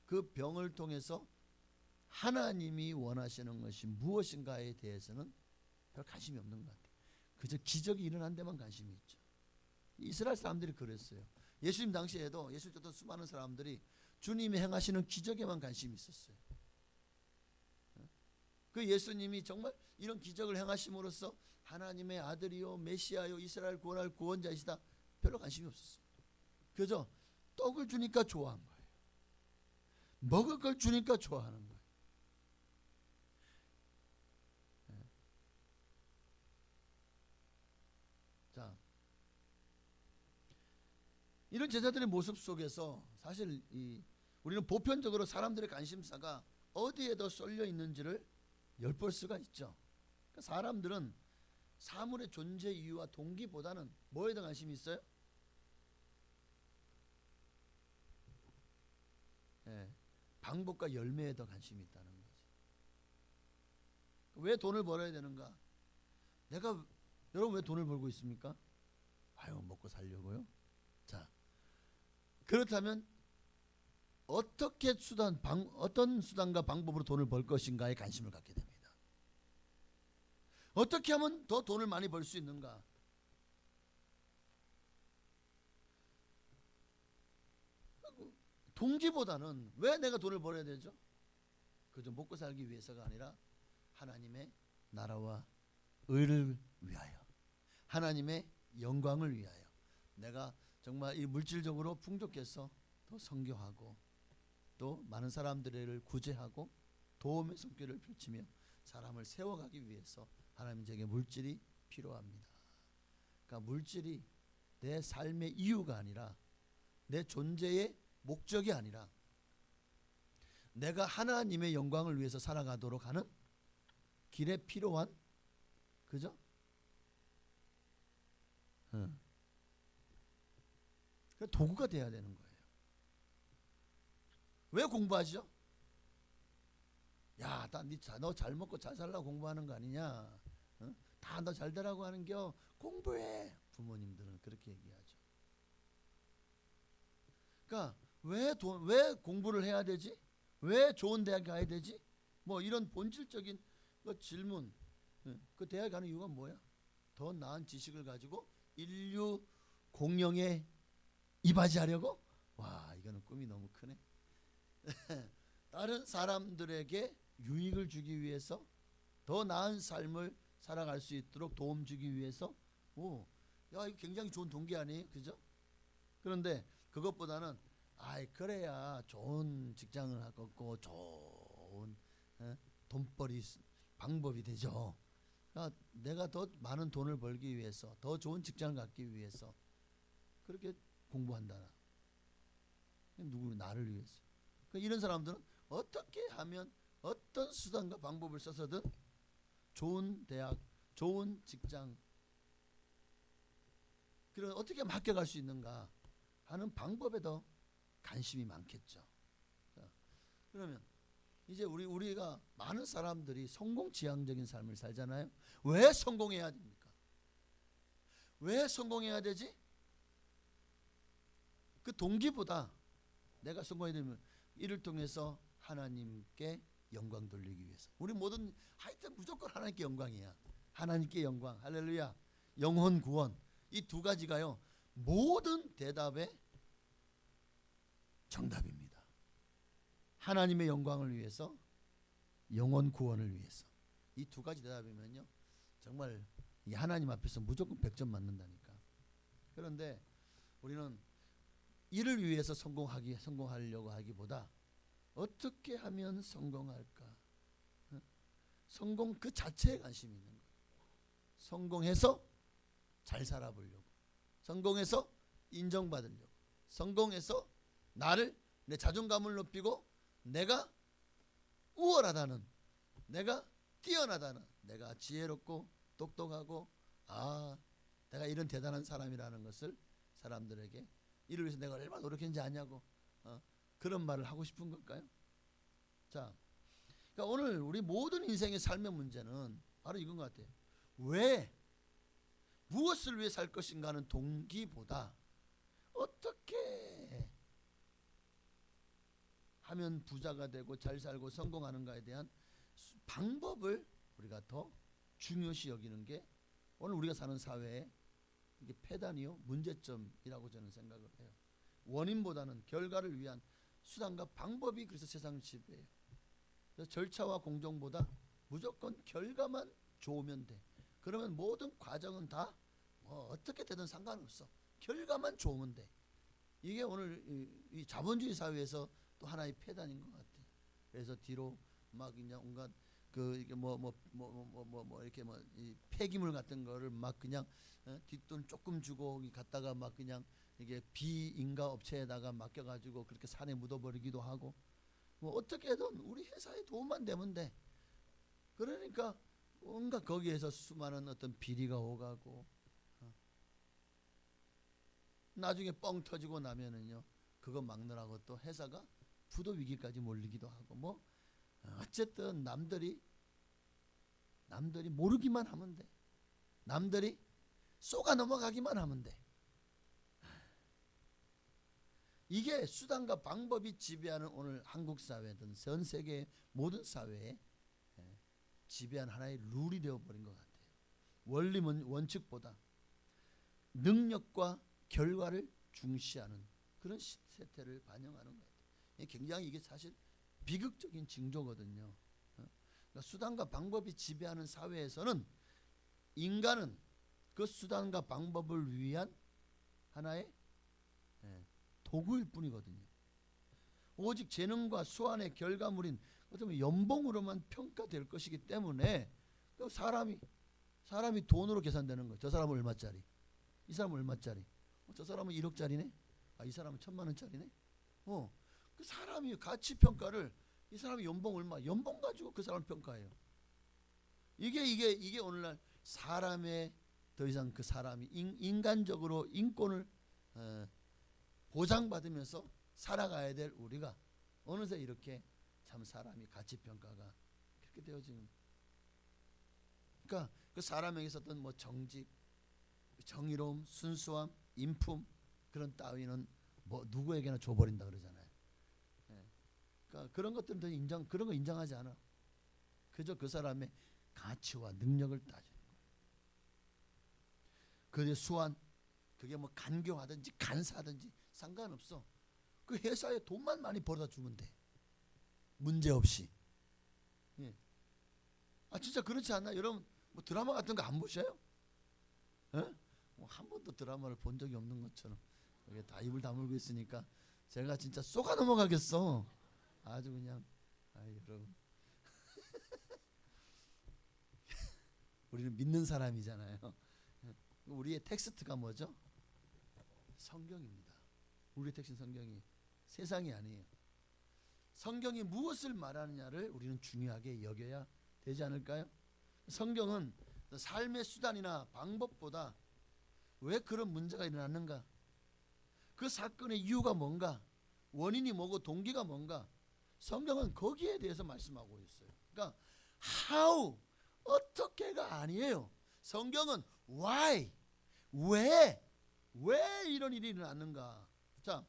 그 병을 통해서 하나님이 원하시는 것이 무엇인가에 대해서는 별 관심이 없는 것 같아요. 그저 기적이 일어난 데만 관심이 있죠. 이스라엘 사람들이 그랬어요. 예수님 당시에도 예수 쫓던 수많은 사람들이 주님이 행하시는 기적에만 관심이 있었어요. 그 예수님이 정말 이런 기적을 행하심으로써 하나님의 아들이요 메시아요 이스라엘 구원할 구원자이시다 별로 관심이 없었어요. 그저 떡을 주니까 좋아한 거예요. 먹을 걸 주니까 좋아하는 거예요. 이런 제자들의 모습 속에서 사실 우리는 보편적으로 사람들의 관심사가 어디에 더 쏠려 있는지를 엿볼 수가 있죠. 그러니까 사람들은 사물의 존재 이유와 동기보다는 뭐에 더 관심이 있어요? 예, 방법과 열매에 더 관심이 있다는 거지. 왜 돈을 벌어야 되는가? 여러분 왜 돈을 벌고 있습니까? 아유, 먹고 살려고요. 자, 그렇다면 어떤 수단과 방법으로 돈을 벌 것인가에 관심을 갖게 됩니다. 어떻게 하면 더 돈을 많이 벌 수 있는가? 동기보다는 왜 내가 돈을 벌어야 되죠? 그저 먹고 살기 위해서가 아니라 하나님의 나라와 의를 위하여, 하나님의 영광을 위하여, 내가 정말 이 물질적으로 풍족해서 더 선교하고 또 많은 사람들을 구제하고 도움의 손길을 펼치며 사람을 세워가기 위해서 하나님 제게 물질이 필요합니다. 그러니까 물질이 내 삶의 이유가 아니라, 내 존재의 목적이 아니라, 내가 하나님의 영광을 위해서 살아가도록 하는 길에 필요한, 그죠? 도구가 돼야 되는 거예요. 왜 공부하죠? 야, 너 잘 먹고 잘 살라고 공부하는 거 아니냐? 다 너 잘 되라고 하는겨. 공부해. 부모님들은 그렇게 얘기하죠. 그러니까 왜 공부를 해야 되지? 왜 좋은 대학 가야 되지? 뭐 이런 본질적인 질문. 그 대학 가는 이유가 뭐야? 더 나은 지식을 가지고 인류 공영에 이바지하려고? 와, 이거는 꿈이 너무 크네. 다른 사람들에게 유익을 주기 위해서, 더 나은 삶을 살아갈 수 있도록 도움 주기 위해서, 야, 이거 굉장히 좋은 동기 아니에요? 그죠? 그런데 그것보다는 그래야 좋은 직장을 하고 좋은 돈벌이 방법이 되죠. 그러니까 내가 더 많은 돈을 벌기 위해서, 더 좋은 직장을 갖기 위해서 그렇게 공부한다. 나를 위해서. 그러니까 이런 사람들은 어떻게 하면, 어떤 수단과 방법을 써서든 좋은 대학, 좋은 직장, 그런 어떻게 맡겨갈 수 있는가 하는 방법에 더 관심이 많겠죠. 자, 그러면 이제 우리가 많은 사람들이 성공지향적인 삶을 살잖아요. 왜 성공해야 됩니까? 왜 성공해야 되지? 그 동기보다 내가 성공해야 되면 이를 통해서 하나님께 영광 돌리기 위해서. 우리 모든 하여튼 무조건 하나님께 영광이야. 하나님께 영광, 할렐루야. 영혼 구원, 이 두 가지가요 모든 대답의 정답입니다. 하나님의 영광을 위해서, 영혼 구원을 위해서. 이 두 가지 대답이면요 정말 이 하나님 앞에서 무조건 100점 맞는다니까. 그런데 우리는 이를 위해서 성공하려고 하기보다 어떻게 하면 성공할까? 성공 그 자체에 관심이 있는 거예요. 성공해서 잘 살아보려고, 성공해서 인정받으려고, 성공해서 내 자존감을 높이고 내가 우월하다는, 내가 뛰어나다는, 내가 지혜롭고 똑똑하고 내가 이런 대단한 사람이라는 것을 사람들에게, 이를 위해서 내가 얼마나 노력했는지 아냐고 그런 말을 하고 싶은 걸까요? 자, 그러니까 오늘 우리 모든 인생의 삶의 문제는 바로 이건 것 같아요. 무엇을 위해 살 것인가 하는 동기보다 어떻게 하면 부자가 되고 잘 살고 성공하는가에 대한 방법을 우리가 더 중요시 여기는 게 오늘 우리가 사는 사회의 이게 폐단이요 문제점이라고 저는 생각을 해요. 원인보다는 결과를 위한 수단과 방법이 그래서 세상을 지배해요. 그래서 절차와 공정보다 무조건 결과만 좋으면 돼. 그러면 모든 과정은 다 어떻게 되든 상관없어. 결과만 좋으면 돼. 이게 오늘 이 자본주의 사회에서 또 하나의 폐단인 것 같아요. 그래서 뒤로 막 그냥 온갖 그 이게 이렇게 이 폐기물 같은 거를 막 그냥 뒷돈 조금 주고 갔다가 막 그냥 이게 비인가 업체에다가 맡겨가지고 그렇게 산에 묻어버리기도 하고 뭐 어떻게든 우리 회사에 도움만 되면 돼. 그러니까 뭔가 거기에서 수많은 어떤 비리가 오가고 나중에 뻥 터지고 나면은요 그거 막느라고 또 회사가 부도 위기까지 몰리기도 하고 뭐 어쨌든 남들이 모르기만 하면 돼. 남들이 쏘가 넘어가기만 하면 돼. 이게 수단과 방법이 지배하는 오늘 한국 사회든 전 세계 모든 사회에 지배한 하나의 룰이 되어버린 것 같아요. 원리는 원칙보다 능력과 결과를 중시하는 그런 세태를 반영하는 것 같아요. 굉장히 이게 사실 비극적인 징조거든요. 그러니까 수단과 방법이 지배하는 사회에서는 인간은 그 수단과 방법을 위한 하나의 도구일 뿐이거든요. 오직 재능과 수완의 결과물인 어쩌면 연봉으로만 평가될 것이기 때문에 사람이 돈으로 계산되는 거예요. 저 사람은 얼마짜리? 이 사람은 얼마짜리? 저 사람은 1억짜리네? 이 사람은 1,000,000원짜리네? 그 사람이 가치 평가를 이 사람이 연봉 얼마? 연봉 가지고 그 사람을 평가해요. 이게 오늘날 사람의 더 이상 그 사람이 인간적으로 인권을 보장받으면서 살아가야 될 우리가 어느새 이렇게 참 사람이 가치 평가가 그렇게 되어지는. 그러니까 그 사람에게 있었던 뭐 정직, 정의로움, 순수함, 인품 그런 따위는 뭐 누구에게나 줘버린다 그러잖아요. 그러니까 그런 것들은 더 그런 거 인정하지 않아. 그저 그 사람의 가치와 능력을 따지는 거예요. 그의 수완, 그게 뭐 간교하든지 간사하든지 상관없어. 그 회사에 돈만 많이 벌어다 주면 돼. 문제 없이. 예. 진짜 그렇지 않나? 여러분 뭐 드라마 같은 거 안 보셔요? 뭐 한 번도 드라마를 본 적이 없는 것처럼 여기 다 입을 다물고 있으니까 제가 진짜 쏘가 넘어가겠어. 아주 그냥 여러분 우리는 믿는 사람이잖아요. 우리의 텍스트가 뭐죠? 성경입니다. 우리의 텍스트는 성경이 세상이 아니에요. 성경이 무엇을 말하느냐를 우리는 중요하게 여겨야 되지 않을까요? 성경은 삶의 수단이나 방법보다 왜 그런 문제가 일어났는가? 그 사건의 이유가 뭔가? 원인이 뭐고 동기가 뭔가? 성경은 거기에 대해서 말씀하고 있어요. 그러니까 how, 어떻게가 아니에요. 성경은 why, 왜 이런 일이 일어났는가? 자,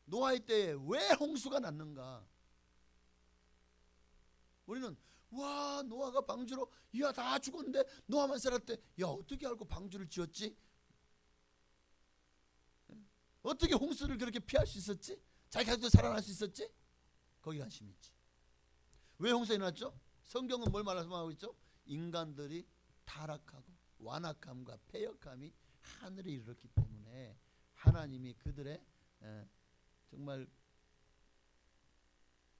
노아의 때에 왜 홍수가 났는가? 우리는 와 노아가 방주로 다 죽었는데 노아만 살았대. 어떻게 알고 방주를 지었지? 어떻게 홍수를 그렇게 피할 수 있었지? 자기 가족도 살아날 수 있었지? 거기 관심이 있지. 왜 홍수가 일어났죠? 성경은 뭘 말하고 있죠? 인간들이 타락하고 완악함과 패역함이 하늘에 이르렀기 때문에 하나님이 그들의 정말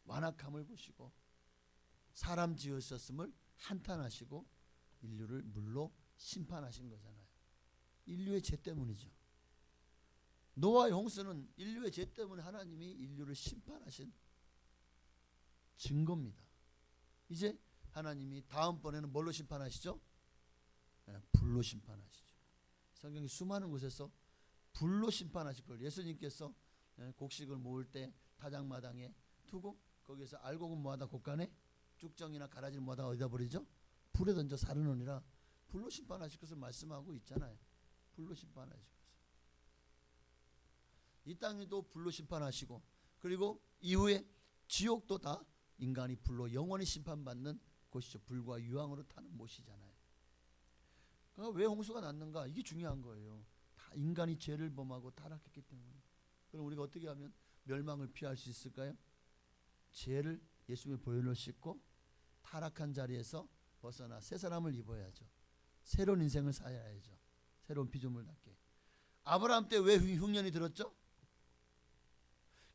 완악함을 보시고 사람 지으셨음을 한탄하시고 인류를 물로 심판하신 거잖아요. 인류의 죄 때문이죠. 노아의 홍수는 인류의 죄 때문에 하나님이 인류를 심판하신 증거입니다. 이제 하나님이 다음번에는 뭘로 심판하시죠? 불로 심판하시죠. 성경이 수많은 곳에서 불로 심판하실 걸 예수님께서 곡식을 모을 때 타작마당에 두고 거기서 알곡은 뭐하다 곳간에 쭉정이나 가라지를 뭐하다 어디다 버리죠? 불에 던져 사르느니라. 불로 심판하실 것을 말씀하고 있잖아요. 불로 심판하실 것을. 이 땅에도 불로 심판하시고 그리고 이후에 지옥도 다 인간이 불로 영원히 심판받는 곳이죠. 불과 유황으로 타는 못이잖아요. 그러니까 왜 홍수가 났는가? 이게 중요한 거예요. 다 인간이 죄를 범하고 타락했기 때문에. 그럼 우리가 어떻게 하면 멸망을 피할 수 있을까요? 죄를 예수님의 보혈로 씻고 타락한 자리에서 벗어나 새 사람을 입어야죠. 새로운 인생을 살아야죠. 새로운 피조물 답게. 아브라함 때 왜 흉년이 들었죠?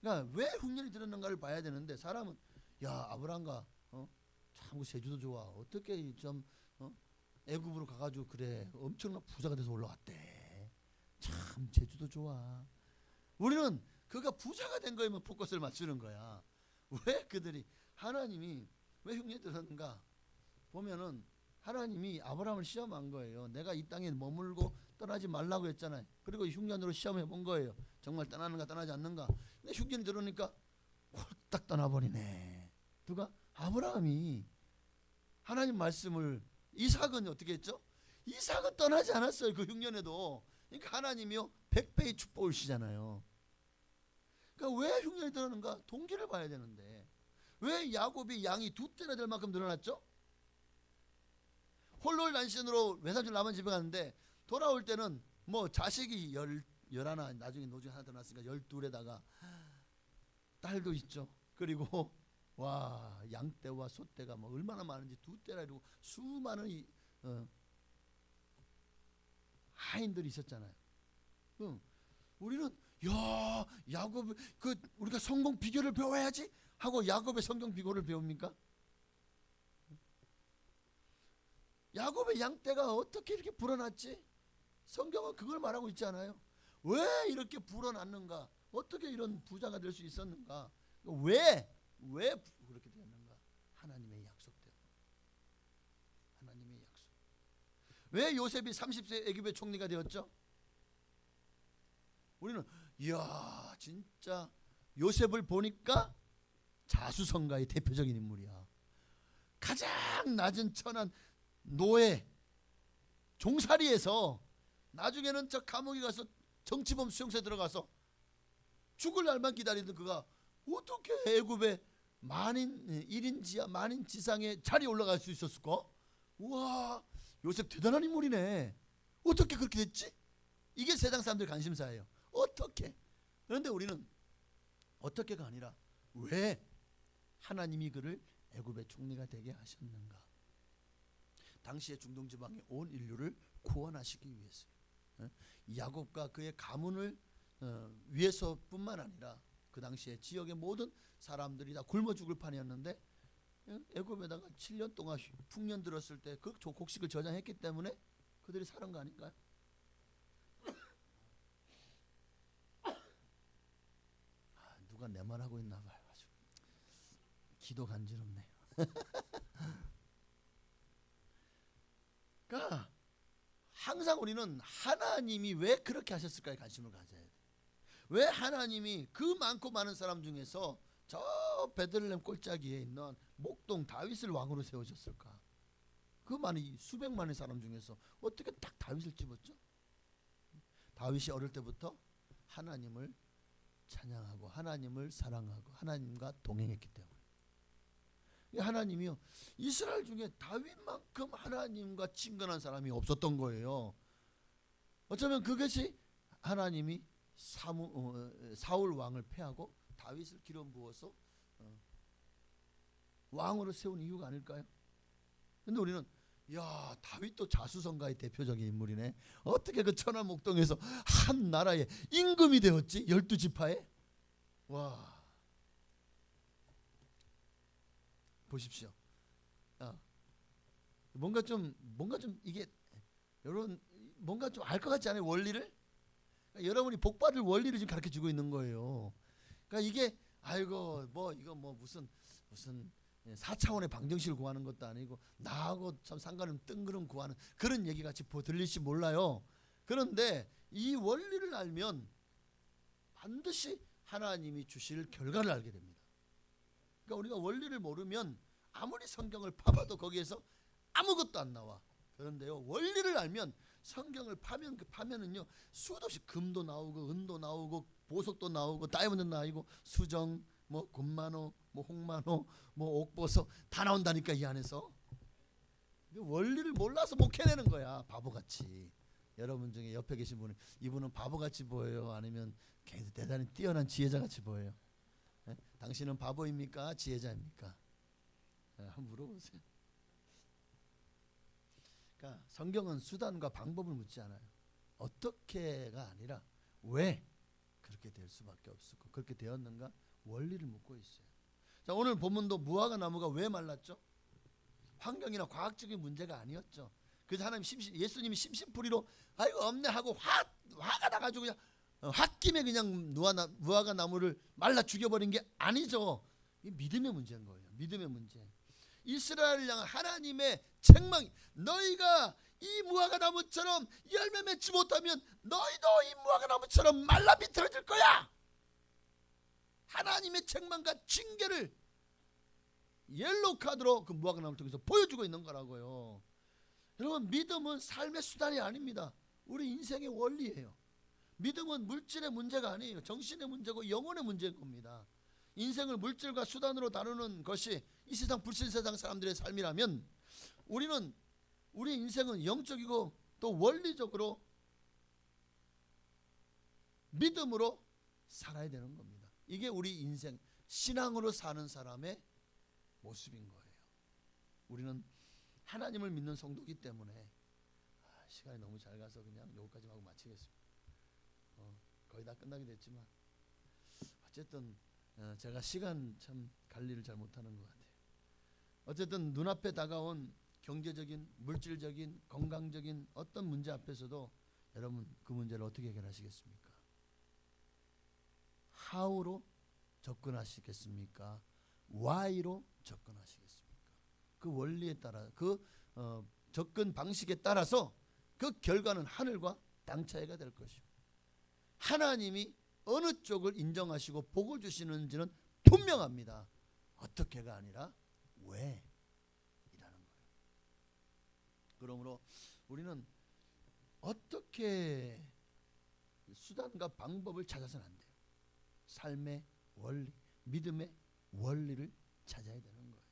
그러니까 왜 흉년이 들었는가를 봐야 되는데 사람은 아브라함과 참 제주도 좋아. 어떻게 좀 애굽으로 가가지고 그래 엄청난 부자가 돼서 올라왔대. 참 제주도 좋아. 우리는 그가 부자가 된 거에만 포커스를 맞추는 거야. 왜 그들이 하나님이 왜 흉년이 들었는가 보면은 하나님이 아브라함을 시험한 거예요. 내가 이 땅에 머물고 떠나지 말라고 했잖아요. 그리고 흉년으로 시험해 본 거예요. 정말 떠나는가 떠나지 않는가. 근데 흉년이 들어오니까 홀딱 떠나버리네. 누가? 아브라함이. 하나님 말씀을. 이삭은 어떻게 했죠? 이삭은 떠나지 않았어요. 그 흉년에도. 그러니까 하나님이요 100배의 축복을 주시잖아요. 그러니까 왜 흉년이 들었는가? 동기를 봐야 되는데 왜 야곱이 양이 2떼나 될 만큼 늘어났죠? 홀로 난신으로 외삼촌 남은 집에 갔는데 돌아올 때는 뭐 자식이 11 나중에 노중 하나 더 났으니까 12에다가 딸도 있죠. 그리고 와 양떼와 소떼가 뭐 얼마나 많은지 2떼라 이러고 수많은 하인들이 있었잖아요. 우리는 야 야곱 그 우리가 성공 비결을 배워야지 하고 야곱의 성경 비결을 배웁니까? 야곱의 양떼가 어떻게 이렇게 불어났지? 성경은 그걸 말하고 있지 않아요? 왜 이렇게 불어났는가? 어떻게 이런 부자가 될 수 있었는가? 왜 그렇게 되었는가? 하나님의 약속 때문에. 하나님의 약속. 왜 요셉이 30세 애굽의 총리가 되었죠? 우리는 이야 진짜 요셉을 보니까 자수성가의 대표적인 인물이야. 가장 낮은 천한 노예 종살이에서 나중에는 저 감옥에 가서 정치범 수용소에 들어가서 죽을 날만 기다리던 그가 어떻게 애굽의 만인 1인 지하 만인 지상에 자리에 올라갈 수 있었을까? 우와 요셉 대단한 인물이네. 어떻게 그렇게 됐지? 이게 세상 사람들 관심사예요. 어떻게? 그런데 우리는 어떻게가 아니라 왜 하나님이 그를 애굽의 총리가 되게 하셨는가? 당시의 중동 지방의 온 인류를 구원하시기 위해서. 야곱과 그의 가문을 위해서뿐만 아니라 그 당시에 지역의 모든 사람들이 다 굶어 죽을 판이었는데 애굽에다가 7년 동안 풍년 들었을 때 그 곡식을 저장했기 때문에 그들이 살은 거 아닌가요? 누가 내 말하고 있나 봐요. 아주 기도 간지럽네요. 그러니까 항상 우리는 하나님이 왜 그렇게 하셨을까에 관심을 가져야 돼. 왜 하나님이 그 많고 많은 사람 중에서 저 베들레헴 골짜기에 있는 목동 다윗을 왕으로 세우셨을까? 그 많은 수백만의 사람 중에서 어떻게 딱 다윗을 집었죠? 다윗이 어릴 때부터 하나님을 찬양하고 하나님을 사랑하고 하나님과 동행했기 때문에. 하나님이요 이스라엘 중에 다윗만큼 하나님과 친근한 사람이 없었던 거예요. 어쩌면 그것이 하나님이 사울 왕을 패하고 다윗을 기름 부어서 왕으로 세운 이유가 아닐까요? 근데 우리는 야 다윗도 자수성가의 대표적인 인물이네. 어떻게 그 천한 목동에서 한 나라의 임금이 되었지? 12지파에. 와 보십시오. 뭔가 좀 이게 여러분 뭔가 좀 알 것 같지 않아요? 원리를? 그러니까 여러분이 복받을 원리를 지금 가르쳐 주고 있는 거예요. 그러니까 이게 아이고 뭐 이거 뭐 무슨 4차원의 방정식을 구하는 것도 아니고 나하고 참 상관없는 뜬구름 구하는 그런 얘기 같이 들릴지 몰라요. 그런데 이 원리를 알면 반드시 하나님이 주실 결과를 알게 됩니다. 그러니까 우리가 원리를 모르면 아무리 성경을 파봐도 거기에서 아무것도 안 나와. 그런데요 원리를 알면 성경을 파면은요 수도 없이 금도 나오고 은도 나오고 보석도 나오고 다이아몬드 나오고 수정 뭐 곰만호 뭐 홍만호 뭐 옥보석 다 나온다니까 이 안에서. 원리를 몰라서 못 해내는 거야 바보같이. 여러분 중에 옆에 계신 분은 이분은 바보같이 보여요? 아니면 굉장히 대단히 뛰어난 지혜자같이 보여요? 당신은 바보입니까? 지혜자입니까? 한번 물어보세요. 그러니까 성경은 수단과 방법을 묻지 않아요. 어떻게가 아니라 왜 그렇게 될 수밖에 없었고 그렇게 되었는가 원리를 묻고 있어요. 자 오늘 본문도 무화과 나무가 왜 말랐죠? 환경이나 과학적인 문제가 아니었죠. 그래서 하나님 예수님이 심심풀이로 아이고 없네 하고 화가 나가지고 그냥 홧김에 그냥 무화과 나무를 말라 죽여버린 게 아니죠. 이 믿음의 문제인 거예요. 믿음의 문제. 이스라엘을 향한 하나님의 책망이, 너희가 이 무화과 나무처럼 열매 맺지 못하면 너희도 이 무화과 나무처럼 말라 비틀어질 거야. 하나님의 책망과 징계를 옐로우 카드로 그 무화과 나무를 통해서 보여주고 있는 거라고요. 여러분, 믿음은 삶의 수단이 아닙니다. 우리 인생의 원리예요. 믿음은 물질의 문제가 아니에요. 정신의 문제고 영혼의 문제인 겁니다. 인생을 물질과 수단으로 다루는 것이 이 세상 불신세상 사람들의 삶이라면, 우리 인생은 영적이고 또 원리적으로 믿음으로 살아야 되는 겁니다. 이게 우리 인생 신앙으로 사는 사람의 모습인 거예요. 우리는 하나님을 믿는 성도이기 때문에 시간이 너무 잘 가서 그냥 여기까지 하고 마치겠습니다. 거의 다 끝나게 됐지만 어쨌든 제가 시간 참 관리를 잘 못하는 것 같아요. 어쨌든 눈앞에 다가온 경제적인, 물질적인, 건강적인 어떤 문제 앞에서도 여러분 그 문제를 어떻게 해결하시겠습니까? How로 접근하시겠습니까? Why로 접근하시겠습니까? 그 원리에 따라, 그 접근 방식에 따라서 그 결과는 하늘과 땅 차이가 될 것이고, 하나님이 어느 쪽을 인정하시고 복을 주시는지는 분명합니다. 어떻게가 아니라 왜 이라는 거예요. 그러므로 우리는 어떻게 수단과 방법을 찾아서는 안 돼요. 삶의 원리, 믿음의 원리를 찾아야 되는 거예요.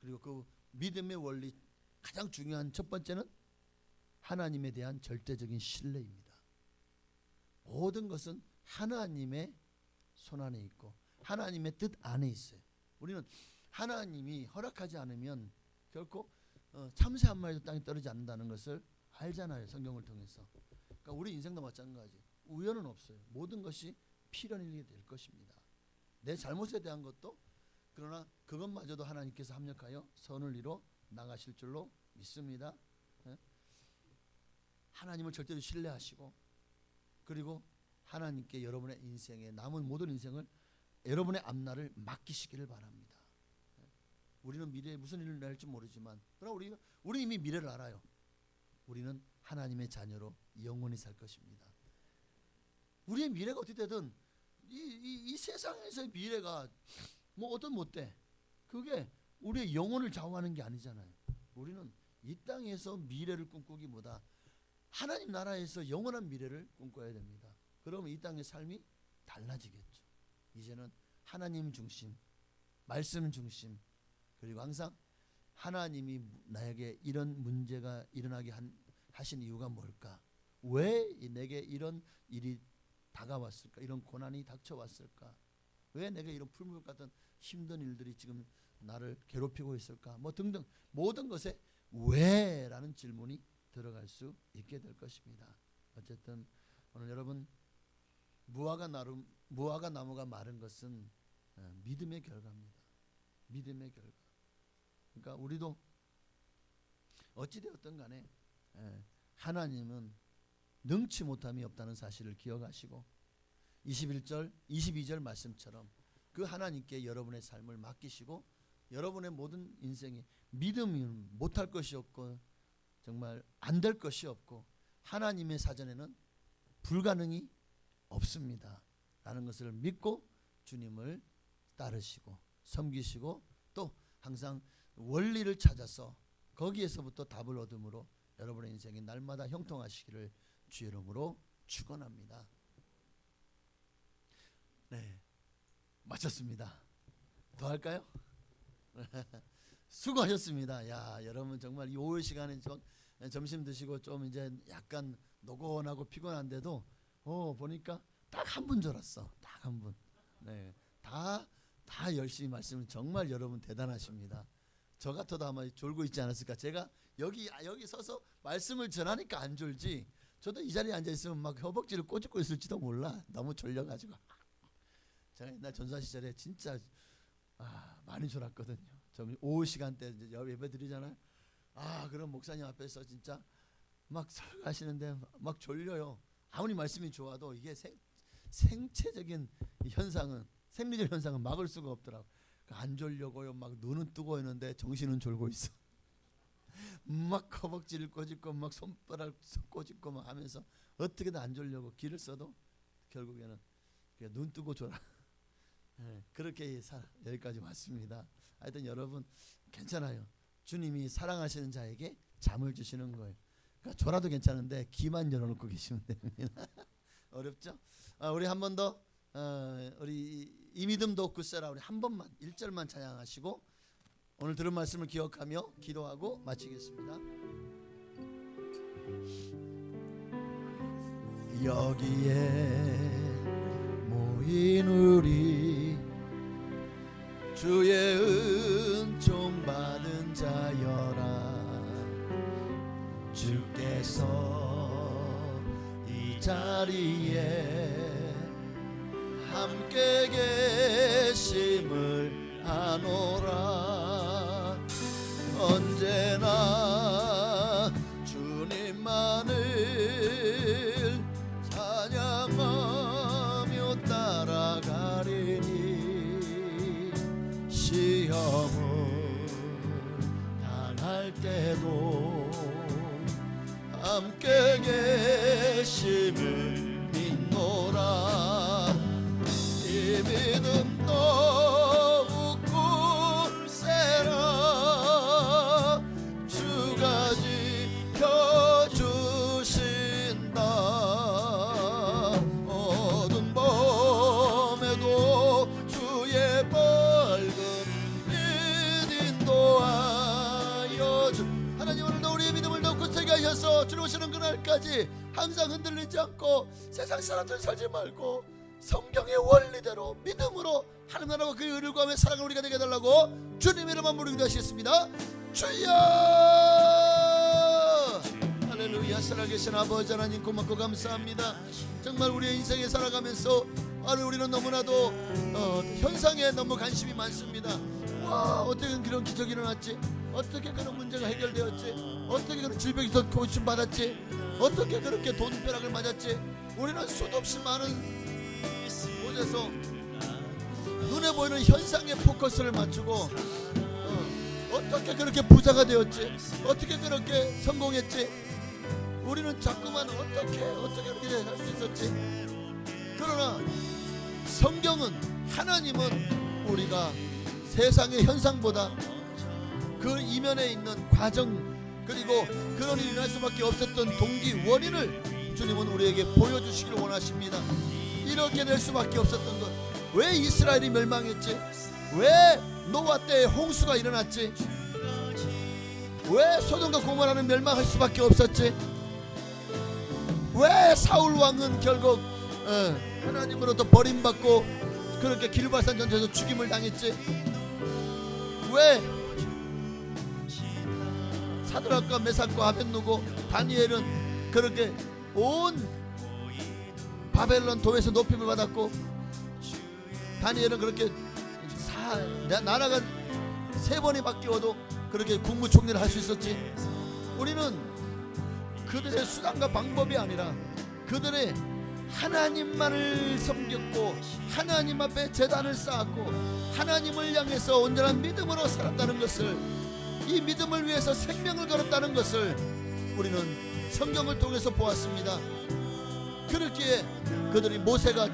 그리고 그 믿음의 원리 가장 중요한 첫 번째는 하나님에 대한 절대적인 신뢰입니다. 모든 것은 하나님의 손 안에 있고 하나님의 뜻 안에 있어요. 우리는 하나님이 허락하지 않으면 결코 참새 한 마리도 땅에 떨어지지 않는다는 것을 알잖아요. 성경을 통해서. 그러니까 우리 인생도 마찬가지. 우연은 없어요. 모든 것이 필연 일이 될 것입니다. 내 잘못에 대한 것도, 그러나 그것마저도 하나님께서 합력하여 선을 이뤄 나가실 줄로 믿습니다. 하나님을 절대로 신뢰하시고, 그리고 하나님께 여러분의 인생에 남은 모든 인생을, 여러분의 앞날을 맡기시기를 바랍니다. 우리는 미래에 무슨 일을 날지 모르지만, 그러나 우리 이미 미래를 알아요. 우리는 하나님의 자녀로 영원히 살 것입니다. 우리의 미래가 어떻게 되든 이 세상에서의 미래가 뭐 어떤 못돼, 그게 우리의 영혼을 좌우하는 게 아니잖아요. 우리는 이 땅에서 미래를 꿈꾸기보다 하나님 나라에서 영원한 미래를 꿈꿔야 됩니다. 그러면 이 땅의 삶이 달라지겠죠. 이제는 하나님 중심, 말씀 중심, 그리고 항상 하나님이 나에게 이런 문제가 일어나게 하신 이유가 뭘까? 왜 내게 이런 일이 다가왔을까? 이런 고난이 닥쳐왔을까? 왜 내게 이런 풀무불 같은 힘든 일들이 지금 나를 괴롭히고 있을까? 뭐 등등 모든 것에 왜라는 질문이 들어갈 수 있게 될 것입니다. 어쨌든 오늘 여러분, 무화과 나무가 마른 것은 믿음의 결과입니다. 믿음의 결과. 그러니까 우리도 어찌되었든 간에 하나님은 능치 못함이 없다는 사실을 기억하시고 21절, 22절 말씀처럼 그 하나님께 여러분의 삶을 맡기시고, 여러분의 모든 인생에 믿음이 못할 것이 없고 정말 안 될 것이 없고 하나님의 사전에는 불가능이 없습니다 라는 것을 믿고 주님을 따르시고 섬기시고, 또 항상 원리를 찾아서 거기에서부터 답을 얻음으로 여러분의 인생이 날마다 형통하시기를 주의 이름으로 축원합니다. 네, 마쳤습니다. 더 할까요? 수고하셨습니다. 야, 여러분 정말 이 오후 시간에 점심 드시고 좀 이제 약간 노곤하고 피곤한데도 보니까 딱 한 분 졸았어. 딱 한 분. 네, 다 열심히 말씀을, 정말 여러분 대단하십니다. 저 같아도 아마 졸고 있지 않았을까. 제가 여기 서서 말씀을 전하니까 안 졸지, 저도 이 자리에 앉아 있으면 막 허벅지를 꼬집고 있을지도 몰라. 너무 졸려가지고. 제가 옛날 전사 시절에 진짜 많이 졸았거든요. 좀 오후 시간대 이제 예배 드리잖아요. 아, 그럼 목사님 앞에서 진짜 막 설교하시는데 막 졸려요. 아무리 말씀이 좋아도 이게 생체적인 현상은, 생리적 현상은 막을 수가 없더라고. 안 졸려고요. 막 눈은 뜨고 있는데 정신은 졸고 있어. 막 허벅지를 꼬집고 막 손바닥 꼬집고 막 하면서 어떻게든 안 졸려고 길을 써도 결국에는 눈 뜨고 졸아. 그렇게 여기까지 왔습니다. 하여튼 여러분 괜찮아요. 주님이 사랑하시는 자에게 잠을 주시는 거예요. 그러니까 졸아도 괜찮은데 귀만 열어놓고 계시면 됩니다. 어렵죠? 우리 한 번 더 우리 이 믿음도 굳세라 우리 한 번만 1절만 찬양하시고 오늘 들은 말씀을 기억하며 기도하고 마치겠습니다. 여기에 모인 우리 주의 은총 받은 자여라. 주께서 이 자리에 함께 계심을 아노라. 언제나 주님만을 찬양하며 따라가리니 시험을 당할 때도 함께 계심을 믿노라. 이 믿음 더욱 굳세라. 주가 지켜주신다. 어두운 밤에도 주의 밝은 빛 인도하여 주. 하나님 오늘도 우리의 믿음을 더욱 굳세게 하셔서 주님 오시는 그날까지 항상 흔들리지 않고 세상 사람들 살지 말고 성경의 원리대로 믿음으로 하나님 나라와 그의 의를 구하며 살아가는 우리가 되게 해달라고 주님의 이름만 부르기도 하시겠습니다. 주여 할렐루야. 살아계신 아버지 하나님 고맙고 감사합니다. 정말 우리의 인생에 살아가면서 우리는 너무나도 현상에 너무 관심이 많습니다. 와, 어떻게 그런 기적이 일어났지? 어떻게 그런 문제가 해결되었지? 어떻게 그런 질병이 더 고침받았지? 어떻게 그렇게 돈벼락을 맞았지? 우리는 수도 없이 많은 곳에서 눈에 보이는 현상에 포커스를 맞추고 어떻게 그렇게 부자가 되었지? 어떻게 그렇게 성공했지? 우리는 자꾸만 어떻게 그렇게 할 수 있었지? 그러나 성경은, 하나님은 우리가 세상의 현상보다 그 이면에 있는 과정, 그리고 그런 일이 일어날 수밖에 없었던 동기, 원인을 주님은 우리에게 보여주시기를 원하십니다. 이렇게 될 수밖에 없었던 것, 왜 이스라엘이 멸망했지? 왜 노아 때에 홍수가 일어났지? 왜 소돔과 고모라는 멸망할 수밖에 없었지? 왜 사울 왕은 결국 하나님으로부터 버림받고 그렇게 길발산 전투에서 죽임을 당했지? 왜 사드락과 메삭과 아벳느고 다니엘은 그렇게 온 바벨론 도에서 높임을 받았고, 다니엘은 그렇게 나라가 3번이 바뀌어도 그렇게 국무총리를 할 수 있었지? 우리는 그들의 수단과 방법이 아니라 그들의 하나님만을 섬겼고 하나님 앞에 제단을 쌓았고 하나님을 향해서 온전한 믿음으로 살았다는 것을, 이 믿음을 위해서 생명을 걸었다는 것을 우리는 성경을 통해서 보았습니다. 그렇기에 그들이 모세가,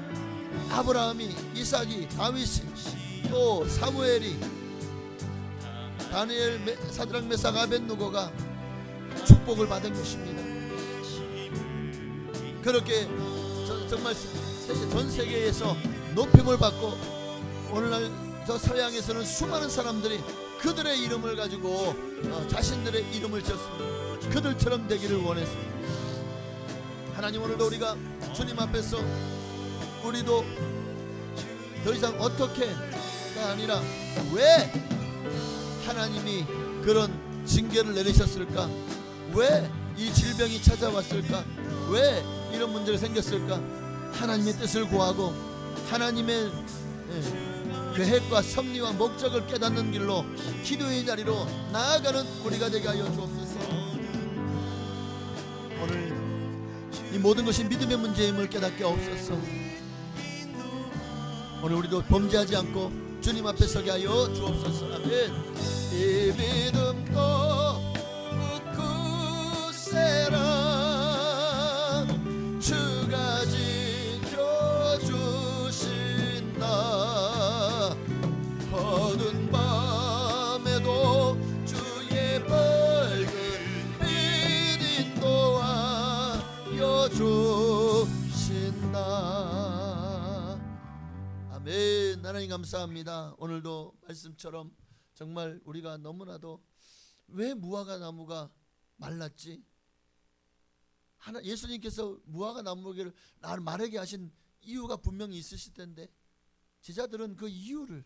아브라함이, 이삭이, 다윗이, 또 사무엘이, 다니엘, 사드락, 메삭, 아벳느고가 축복을 받은 것입니다. 그렇게 정말 전 세계에서 높임을 받고 오늘날 저 서양에서는 수많은 사람들이 그들의 이름을 가지고 자신들의 이름을 지었습니다. 그들처럼 되기를 원했습니다. 하나님 오늘도 우리가 주님 앞에서 우리도 더 이상 어떻게가 아니라 왜 하나님이 그런 징계를 내리셨을까? 왜 이 질병이 찾아왔을까? 왜 이런 문제가 생겼을까? 하나님의 뜻을 구하고 하나님의 계획과 섭리와 목적을 깨닫는 길로 기도의 자리로 나아가는 우리가 되게 하여 주옵소서. 오늘 이 모든 것이 믿음의 문제임을 깨닫게 하옵소서. 오늘 우리도 범죄하지 않고 주님 앞에 서게 하여 주옵소서. 아멘. 이 믿음도 굳세라 주가 지켜주신다. 어두운 밤에도 주의 밝은 빛 인도하여 주신다. 아멘. 하나님 감사합니다. 오늘도 말씀처럼 정말 우리가 너무나도 왜 무화과 나무가 말랐지? 예수님께서 무화과 나무를 마르게 하신 이유가 분명히 있으실 텐데 제자들은 그 이유를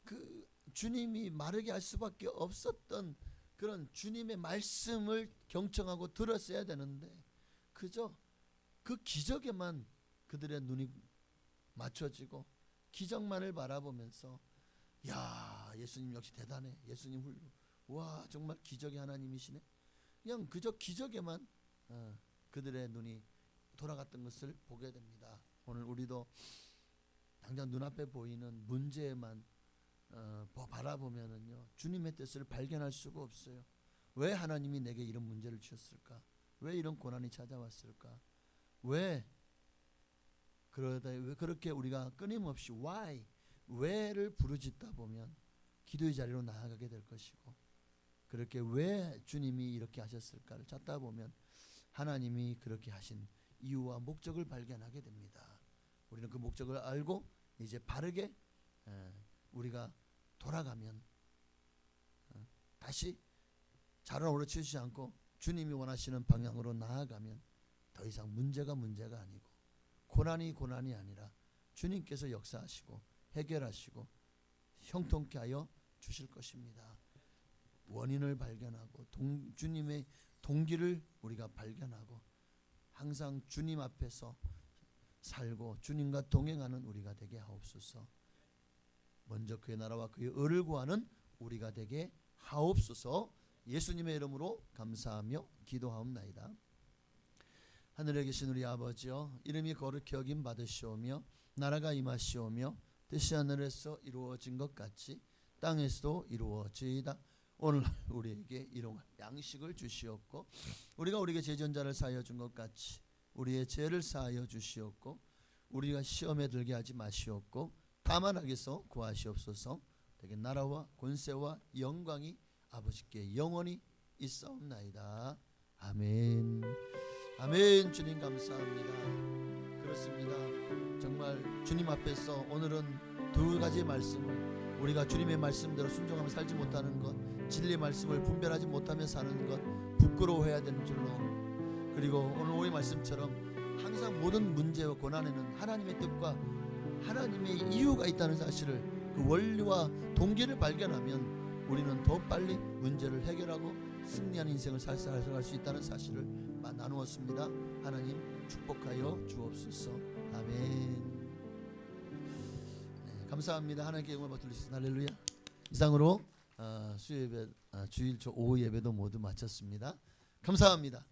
그 주님이 마르게 할 수밖에 없었던 그런 주님의 말씀을 경청하고 들었어야 되는데 그저 그 기적에만 그들의 눈이 맞춰지고 기적만을 바라보면서 야, 예수님 역시 대단해. 예수님 와, 정말 기적의 하나님이시네. 그냥 그저 기적에만 그들의 눈이 돌아갔던 것을 보게 됩니다. 오늘 우리도 당장 눈앞에 보이는 문제에만 바라보면은요 주님의 뜻을 발견할 수가 없어요. 왜 하나님이 내게 이런 문제를 주셨을까? 왜 이런 고난이 찾아왔을까? 왜 그렇게 우리가 끊임없이 왜를 부르짖다 보면 기도의 자리로 나아가게 될 것이고 그렇게 왜 주님이 이렇게 하셨을까를 찾다 보면 하나님이 그렇게 하신 이유와 목적을 발견하게 됩니다. 우리는 그 목적을 알고 이제 바르게 우리가 돌아가면 다시 자를 오르치지 않고 주님이 원하시는 방향으로 나아가면 더 이상 문제가 아니고 고난이 아니라 주님께서 역사하시고 해결하시고 형통케 하여 주실 것입니다. 원인을 발견하고 주님의 동기를 우리가 발견하고 항상 주님 앞에서 살고 주님과 동행하는 우리가 되게 하옵소서. 먼저 그의 나라와 그의 의를 구하는 우리가 되게 하옵소서. 예수님의 이름으로 감사하며 기도하옵나이다. 하늘에 계신 우리 아버지여, 이름이 거룩히 여김 받으시오며 나라가 임하시오며 뜻이 하늘에서 이루어진 것 같이 땅에서도 이루어지이다. 오늘 우리에게 일용할 양식을 주시옵고 우리가 우리에게 죄전자를 사하여 준 것 같이 우리의 죄를 사하여 주시옵고 우리가 시험에 들게 하지 마시옵고 다만 악에서 구하시옵소서. 되게 나라와 권세와 영광이 아버지께 영원히 있사옵나이다. 아멘. 아멘. 주님 감사합니다. 그렇습니다. 정말 주님 앞에서 오늘은 두 가지 말씀을 우리가 주님의 말씀대로 순종하며 살지 못하는 것, 진리의 말씀을 분별하지 못하며 사는 것 부끄러워해야 되는 줄로, 그리고 오늘 우리 말씀처럼 항상 모든 문제와 고난에는 하나님의 뜻과 하나님의 이유가 있다는 사실을, 그 원리와 동기를 발견하면 우리는 더 빨리 문제를 해결하고 승리한 인생을 살아갈 수 있다는 사실을 나누었습니다. 하나님 축복하여 주옵소서. 아멘. 네, 감사합니다. 하나님께 영광을 받들으시옵소서. 할렐루야. 이상으로 수요예배, 주일 오후 예배도 모두 마쳤습니다. 감사합니다.